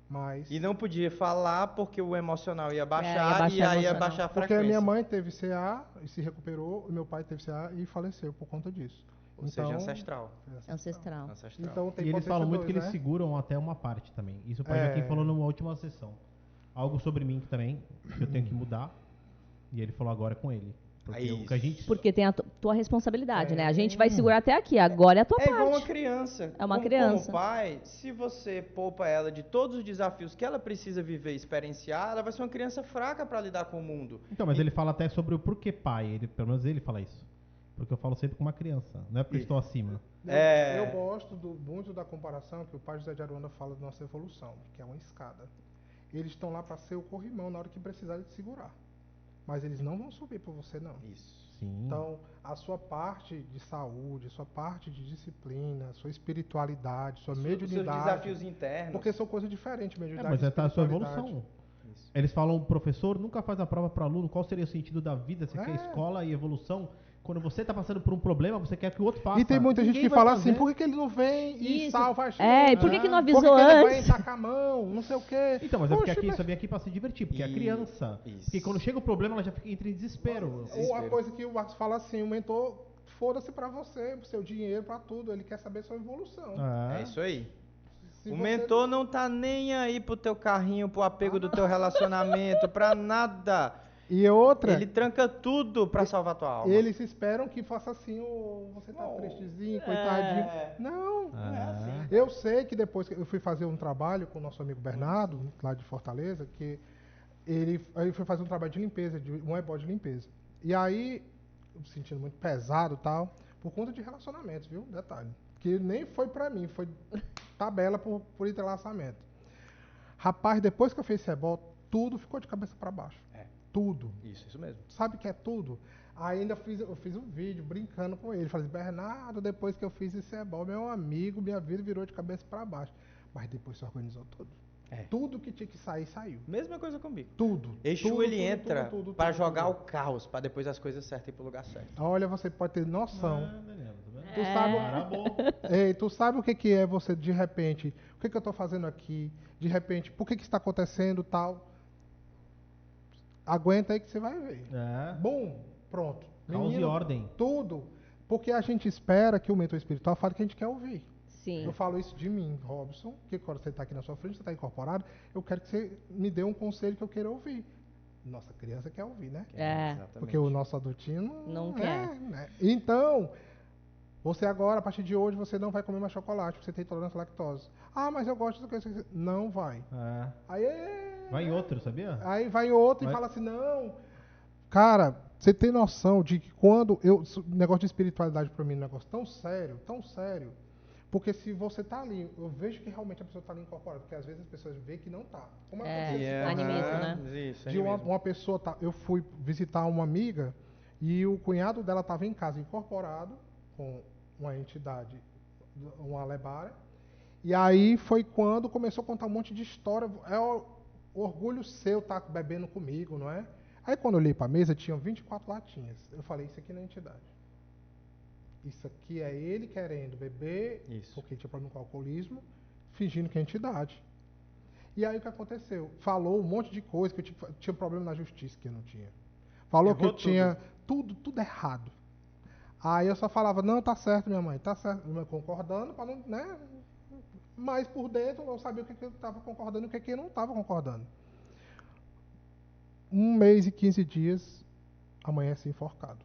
Mas
E não podia falar porque o emocional ia baixar,
ia baixar
e aí ia
emocional.
baixar a
porque
frequência.
a minha mãe teve CA e se recuperou, e meu pai teve CA e faleceu por conta disso.
Ou seja, ancestral.
Ancestral.
Então tem
E eles
potência
falam muito
2,
que eles
né?
seguram até uma parte também. Isso o pai já quem falou numa última sessão. Algo sobre mim que também, que eu tenho que mudar. E ele falou agora com ele. Porque
Aí
o que a gente...
Porque tem a tua responsabilidade, né? A gente vai segurar até aqui, agora é a tua
É
parte.
igual uma criança.
É uma
Como
criança.
pai, se você poupa ela de todos os desafios que ela precisa viver e experienciar, ela vai ser uma criança fraca para lidar com o mundo.
Então, mas ele fala até sobre o porquê pai. Ele, pelo menos ele fala isso. Porque eu falo sempre com uma criança. Não é porque eu estou acima.
É.
Eu gosto muito da comparação que o pai José de Aruanda fala da nossa evolução, que é uma escada. Eles estão lá para ser o corrimão na hora que precisar de segurar. mas eles não vão subir por você, não.
Isso.
Sim.
Então, a sua parte de saúde, a sua parte de disciplina, a sua espiritualidade, sua
Os seus
mediunidade.
desafios internos.
Porque são coisas diferentes, mediunidade
Mas
e
tá a sua
espiritualidade.
evolução.
Isso.
Eles falam, professor nunca faz a prova para aluno, qual seria o sentido da vida? Você
É.
quer escola e evolução? Quando você está passando por um problema, você quer que o outro faça.
E tem muita gente
Ninguém
que
vai
fala
fazer.
assim, por que ele não vem e
Isso.
salva a gente?
É, e por que não
Por
avisou
que ele vai
antes?
e taca a mão, não sei o quê.
Então, mas é porque
Oxe,
aqui
mas-
só vem aqui para se divertir, porque é a criança.
Isso.
Porque quando chega o problema, ela já entra em desespero.
Ou a coisa que o Marcos fala assim, o mentor, foda-se pra você, pro seu dinheiro, pra tudo. Ele quer saber sua evolução.
Ah.
É isso aí.
Se
O
você-
mentor não tá nem aí pro teu carrinho, pro apego do teu relacionamento, pra nada.
E outra,
Ele tranca tudo pra salvar tua alma.
eles esperam que faça assim, você tá
Oh.
tristezinho, coitadinho.
É.
Não.
Não é assim.
Eu sei que depois que eu fui fazer um trabalho com o nosso amigo Bernardo, lá de Fortaleza, que ele foi fazer um trabalho de limpeza, um ebó de limpeza. E aí, eu me sentindo muito pesado e tal, por conta de relacionamentos, viu? Detalhe. Que nem foi pra mim, foi tabela por entrelaçamento. Rapaz, depois que eu fiz esse ebó, tudo ficou de cabeça pra baixo.
É.
Tudo.
Isso mesmo.
Sabe o que é tudo? Ainda eu fiz um vídeo brincando com ele. Falei, Bernardo, depois que eu fiz esse ebó, meu amigo, minha vida virou de cabeça pra baixo. Mas depois se organizou tudo.
É.
Tudo que tinha que sair, saiu.
Mesma coisa comigo.
Tudo.
Exu,
Tudo,
ele
tudo,
entra
tudo,
pra
tudo,
jogar
tudo.
o caos, pra depois as coisas certas ir pro lugar certo.
Olha, você pode ter noção.
Ah, Daniel, tá vendo?
Tu sabe,
Era bom.
Ei, tu sabe o que é você, de repente, o que eu tô fazendo aqui? De repente, por que está acontecendo tal? Aguenta aí que você vai ver.
É.
Bom, pronto.
Caos e ordem.
Tudo. Porque a gente espera que o mentor espiritual fale o que a gente quer ouvir.
Sim.
Eu falo isso de mim, Robson, que quando você está aqui na sua frente, você está incorporado, eu quero que você me dê um conselho que eu queira ouvir. Nossa criança quer ouvir, né?
É.
Exatamente.
Porque o nosso adultinho
Não
é,
quer.
né? Então, você agora, a partir de hoje, você não vai comer mais chocolate, você tem intolerância à lactose. Ah, mas eu gosto disso. Não vai.
É.
Aí,
Vai em outro, sabia?
aí vai outro
Vai.
e fala assim, não. Cara, você tem noção de que quando negócio de espiritualidade para mim é um negócio tão sério, porque se você tá ali, eu vejo que realmente a pessoa tá ali incorporada, porque às vezes as pessoas veem que não tá. Como
É,
aconteceu esse caso,
animismo,
né?
né?
Isso,
De uma pessoa, eu fui visitar uma amiga e o cunhado dela estava em casa incorporado com uma entidade, uma lebara. E aí foi quando começou a contar um monte de história. É o orgulho seu estar bebendo comigo, não é? Aí quando eu olhei para a mesa, tinham 24 latinhas. Eu falei, isso aqui não é entidade. Isso aqui é ele querendo beber,
Isso.
porque tinha problema com o alcoolismo, fingindo que é entidade. E aí o que aconteceu? Falou um monte de coisa, que eu tinha problema na justiça, que eu não tinha. Falou
Errou
que eu tinha tudo errado. Aí eu só falava, não, tá certo, minha mãe, tá certo. Eu concordando, para não, né? Mas por dentro eu sabia o que eu estava concordando e o que eu não estava concordando. 1 mês e 15 dias, amanhece enforcado.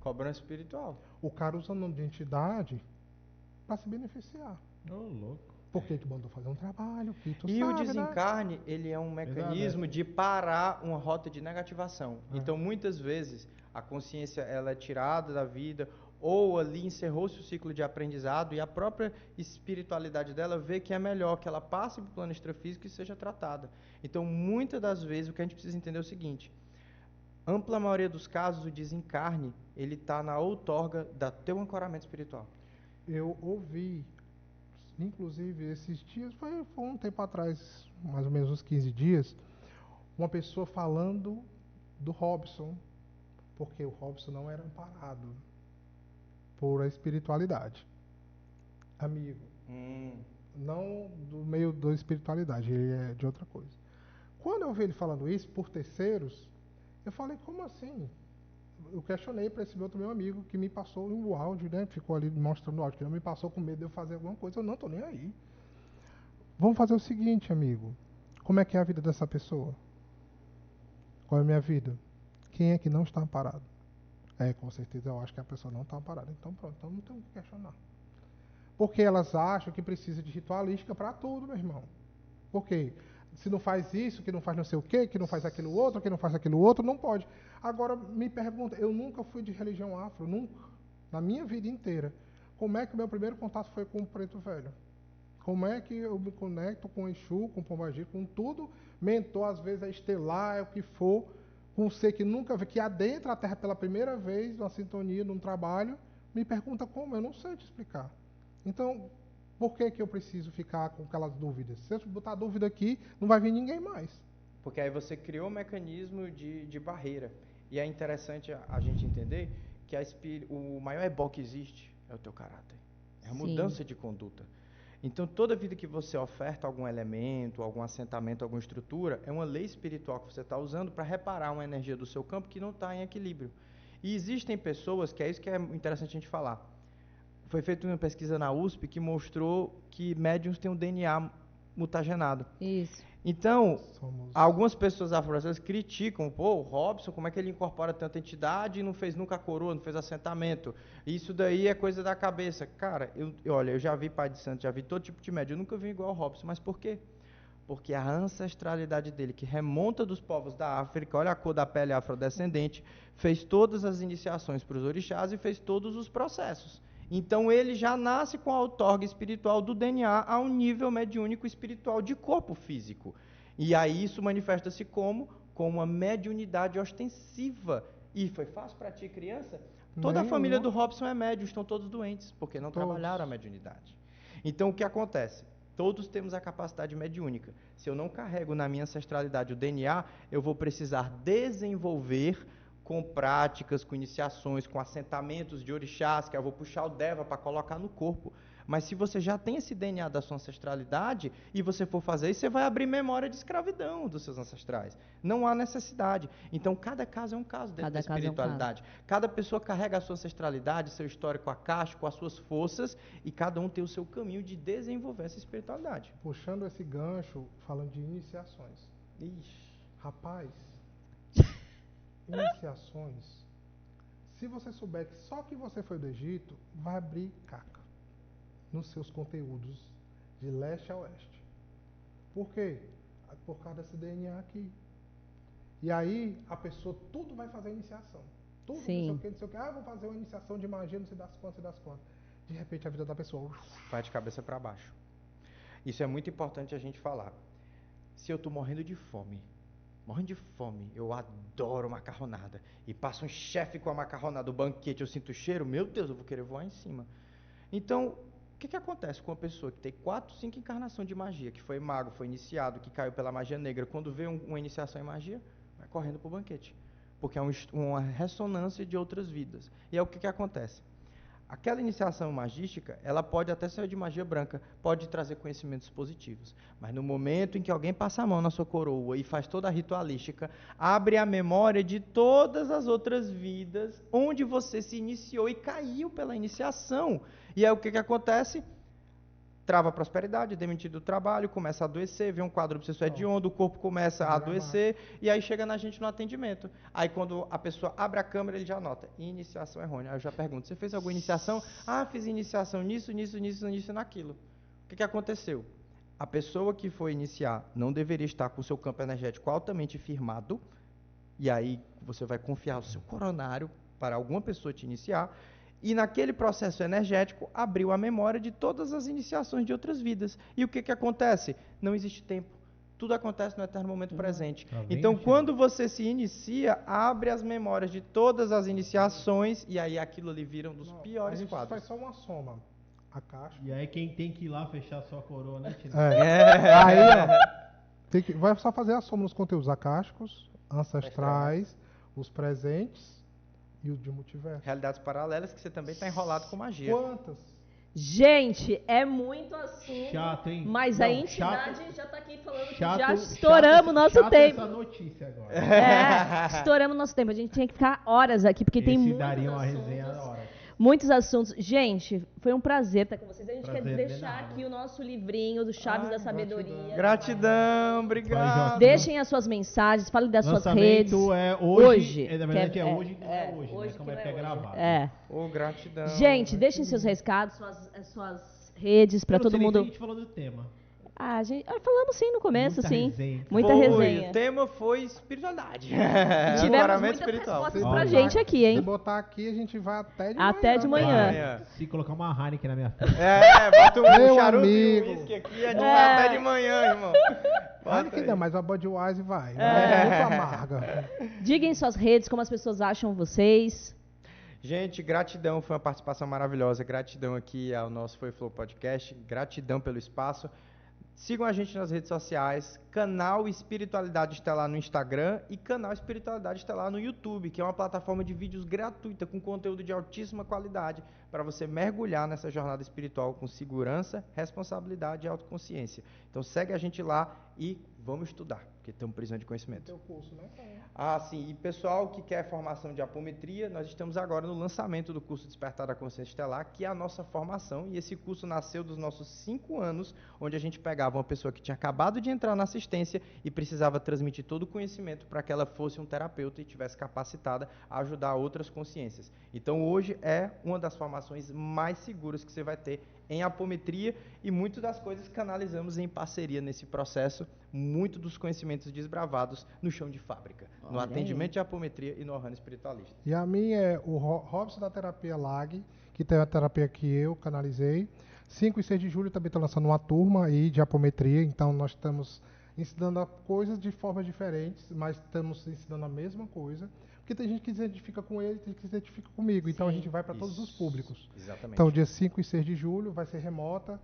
Cobrança espiritual.
O cara usa o nome de entidade para se beneficiar.
Ô, louco.
Porque tu mandou fazer um trabalho, que tu
E
sabe,
o
né?
desencarne, ele é um mecanismo de parar uma rota de negativação. Então, muitas vezes, a consciência ela é tirada da vida, ou ali encerrou-se o ciclo de aprendizado, e a própria espiritualidade dela vê que é melhor que ela passe para o plano extrafísico e seja tratada. Então, muitas das vezes, o que a gente precisa entender é o seguinte: ampla maioria dos casos, o desencarne, ele está na outorga do teu ancoramento espiritual.
Eu ouvi, inclusive esses dias, foi um tempo atrás, mais ou menos uns 15 dias, uma pessoa falando do Robson, porque o Robson não era amparado por a espiritualidade. Amigo, não do meio da espiritualidade, ele é de outra coisa. Quando eu vi ele falando isso por terceiros, eu falei, como assim? Eu questionei para esse meu amigo que me passou o áudio, né? Ficou ali mostrando o áudio, que não me passou com medo de eu fazer alguma coisa. Eu não tô nem aí. Vamos fazer o seguinte, amigo. Como é que é a vida dessa pessoa? Qual é a minha vida? Quem é que não está amparado? Com certeza eu acho que a pessoa não está amparada. Então pronto, então não tem o que questionar. Porque elas acham que precisa de ritualística para tudo, meu irmão. Por quê? Se não faz isso, que não faz não sei o quê, que não faz aquilo outro, que não faz aquilo outro, não pode. Agora, me pergunta, eu nunca fui de religião afro, nunca, na minha vida inteira. Como é que o meu primeiro contato foi com o preto velho? Como é que eu me conecto com o Exu, com o Pombagira, com tudo, mentor, às vezes é estelar, é o que for. com um ser que nunca vê, que adentra a Terra pela primeira vez, numa sintonia, num trabalho, me pergunta como, eu não sei te explicar. Então, por que que eu preciso ficar com aquelas dúvidas? Se eu botar dúvida aqui, não vai vir ninguém mais.
Porque aí você criou um mecanismo de barreira. E é interessante a gente entender que o maior ebó que existe é o teu caráter. É a
Sim.
mudança de conduta. Então, toda vida que você oferta algum elemento, algum assentamento, alguma estrutura, é uma lei espiritual que você está usando para reparar uma energia do seu campo que não está em equilíbrio. E existem pessoas, que é isso que é interessante a gente falar. Foi feita uma pesquisa na USP que mostrou que médiums têm um DNA mutagenado.
Isso.
Então,
Somos...
algumas pessoas afro-brasileiras criticam, pô, o Robson, como é que ele incorpora tanta entidade e não fez nunca coroa, não fez assentamento? Isso daí é coisa da cabeça. Cara, olha, eu já vi pai de santo, já vi todo tipo de médium, eu nunca vi igual o Robson, mas por quê? Porque a ancestralidade dele, que remonta dos povos da África, olha a cor da pele afrodescendente, fez todas as iniciações para os orixás e fez todos os processos. Então ele já nasce com a outorga espiritual do DNA a um nível mediúnico espiritual de corpo físico. E aí isso manifesta-se como uma mediunidade ostensiva. E foi fácil para ti, criança? Toda a família do Robson é médium, estão todos doentes, porque não trabalharam a mediunidade. Então o que acontece? Todos temos a capacidade mediúnica. Se eu não carrego na minha ancestralidade o DNA, eu vou precisar desenvolver com práticas, com iniciações, com assentamentos de orixás, que eu vou puxar o Deva para colocar no corpo. Mas se você já tem esse DNA da sua ancestralidade e você for fazer isso, você vai abrir memória de escravidão dos seus ancestrais. Não há necessidade. Então, cada caso é um caso dentro da espiritualidade. Cada pessoa carrega a sua ancestralidade, seu histórico acástico, as suas forças, e cada um tem o seu caminho de desenvolver essa espiritualidade.
Puxando esse gancho, falando de iniciações.
Ixi.
Rapaz, iniciações, se você souber que só que você foi do Egito, vai abrir caca nos seus conteúdos de leste a oeste. Por quê? Por causa desse DNA aqui. E aí a pessoa tudo vai fazer iniciação. Tudo,
Sim.
não sei o que. Ah, vou fazer uma iniciação de magia, não sei das quantas, das quantas. De repente a vida da pessoa
vai de cabeça para baixo. Isso é muito importante a gente falar. Se eu estou morrendo de fome, eu adoro macarronada, e passa um chefe com a macarronada, o banquete, eu sinto o cheiro, meu Deus, eu vou querer voar em cima. Então, o que acontece com uma pessoa que tem 4, 5 encarnações de magia, que foi mago, foi iniciado, que caiu pela magia negra, quando vê uma iniciação em magia, vai correndo para o banquete, porque é uma ressonância de outras vidas. E é o que acontece. Aquela iniciação magística, ela pode até ser de magia branca, pode trazer conhecimentos positivos. Mas no momento em que alguém passa a mão na sua coroa e faz toda a ritualística, abre a memória de todas as outras vidas onde você se iniciou e caiu pela iniciação. E aí o que acontece? Trava a prosperidade, demitido do trabalho, começa a adoecer, vê um quadro obsessor hediondo, o corpo começa a adoecer, e aí chega na gente no atendimento. Aí quando a pessoa abre a câmera, ele já nota, iniciação errônea. Aí eu já pergunto, você fez alguma iniciação? Ah, fiz iniciação nisso e naquilo. O que aconteceu? A pessoa que foi iniciar não deveria estar com o seu campo energético altamente firmado, e aí você vai confiar o seu coronário para alguma pessoa te iniciar, e naquele processo energético abriu a memória de todas as iniciações de outras vidas. E o que acontece? Não existe tempo. Tudo acontece no eterno momento presente. Então, quando você se inicia, abre as memórias de todas as iniciações, e aí aquilo ali vira um dos piores quadros.
A gente faz só uma soma. A caixa.
E aí quem tem que ir lá fechar sua coroa, né, Tina?
Aí, ó, vai só fazer a soma nos conteúdos acásticos, ancestrais, os presentes e os de multiverso.
Realidades paralelas que você também está enrolado com magia.
Quantas?
Gente, é muito assunto.
Chato, hein?
Mas
Não,
a entidade
chato,
já está aqui falando que
chato,
já estouramos nosso tempo.
Essa notícia agora.
Estouramos nosso tempo. A gente tinha que ficar horas aqui, porque tem muitos
daria uma
assuntos.
resenha da hora.
Muitos assuntos. Gente, foi um prazer estar com vocês. A gente
Prazer,
quer deixar
de nada.
aqui o nosso livrinho do Chaves da Sabedoria.
Gratidão, obrigado.
Deixem as suas mensagens, falem das suas
Lançamento
redes.
é hoje.
Hoje.
Na verdade é hoje,
hoje
né? Como é
que
que é
não é
gravado.
É.
Gratidão.
Gente, deixem seus recados, suas redes, para todo mundo.
A gente falou do tema.
Falamos sim no começo,
Muita
sim.
resenha.
Muita
Foi,
resenha.
O tema foi espiritualidade.
Tivemos
Ancoramento
muitas
espiritual.
respostas
Ó,
pra
vai.
gente aqui,
Se
hein?
botar aqui, a gente vai até de
Até de manhã.
Amanhã.
Se colocar uma Heineken na minha frente.
Bota um
Meu
charuto
amigo.
e um uísque aqui, a gente vai até de manhã, irmão.
Claro que
aí.
não, mas a Budweiser vai. É muito amarga.
Diga em suas redes como as pessoas acham vocês.
Gente, gratidão, foi uma participação maravilhosa. Gratidão aqui ao nosso Foi Flow Podcast. Gratidão pelo espaço. Sigam a gente nas redes sociais, canal Espiritualidade Estelar no Instagram e canal Espiritualidade Estelar no YouTube, que é uma plataforma de vídeos gratuita com conteúdo de altíssima qualidade para você mergulhar nessa jornada espiritual com segurança, responsabilidade e autoconsciência. Então segue a gente lá e vamos estudar, porque estamos precisando de conhecimento.
Teu curso, né?
Sim, e pessoal que quer formação de apometria, nós estamos agora no lançamento do curso Despertar da Consciência Estelar, que é a nossa formação, e esse curso nasceu dos nossos 5 anos, onde a gente pegava uma pessoa que tinha acabado de entrar na assistência e precisava transmitir todo o conhecimento para que ela fosse um terapeuta e tivesse capacitada a ajudar outras consciências. Então hoje é uma das formações mais seguras que você vai ter em apometria, e muitas das coisas canalizamos em parceria nesse processo, muito dos conhecimentos desbravados no chão de fábrica, no
Olha
atendimento
aí.
de apometria e no Ohana Espiritualista.
E a minha é o Robson da Terapia Lag, que tem a terapia que eu canalizei. 5 e 6 de julho também está lançando uma turma aí de apometria, então nós estamos ensinando coisas de formas diferentes, mas estamos ensinando a mesma coisa. Porque tem gente que se identifica com ele, tem gente que se identifica comigo, então a
Sim.
gente vai para todos os públicos.
Exatamente.
Então, dia 5 e 6 de julho vai ser remota.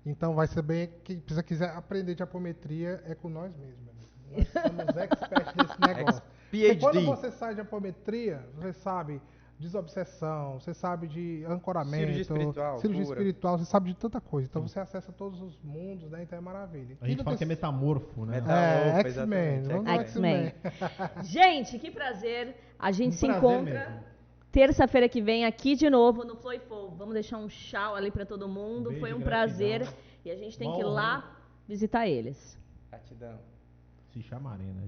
Então, vai ser bem. Quem quiser aprender de apometria é com nós mesmos. Nós somos experts nesse negócio. Porque
PhD.
quando você sai de apometria, você sabe desobsessão, você sabe de ancoramento,
Cirurgia espiritual,
você sabe de tanta coisa. Então, você acessa todos os mundos, né? Então, é maravilha.
A gente fala que é metamorfo, né?
Metamorfo,
X-Men.
exatamente,
Vamos no
X-Men.
X-Men.
Gente, que prazer. A gente
Um
se
prazer
encontra
mesmo.
terça-feira que vem aqui de novo no Flow e Flow. Vamos deixar um tchau ali pra todo mundo.
Beijo,
Foi um
gratidão.
prazer. E a gente tem
Uma
que ir
honra,
lá visitar eles.
Gratidão.
Se chamarem, né?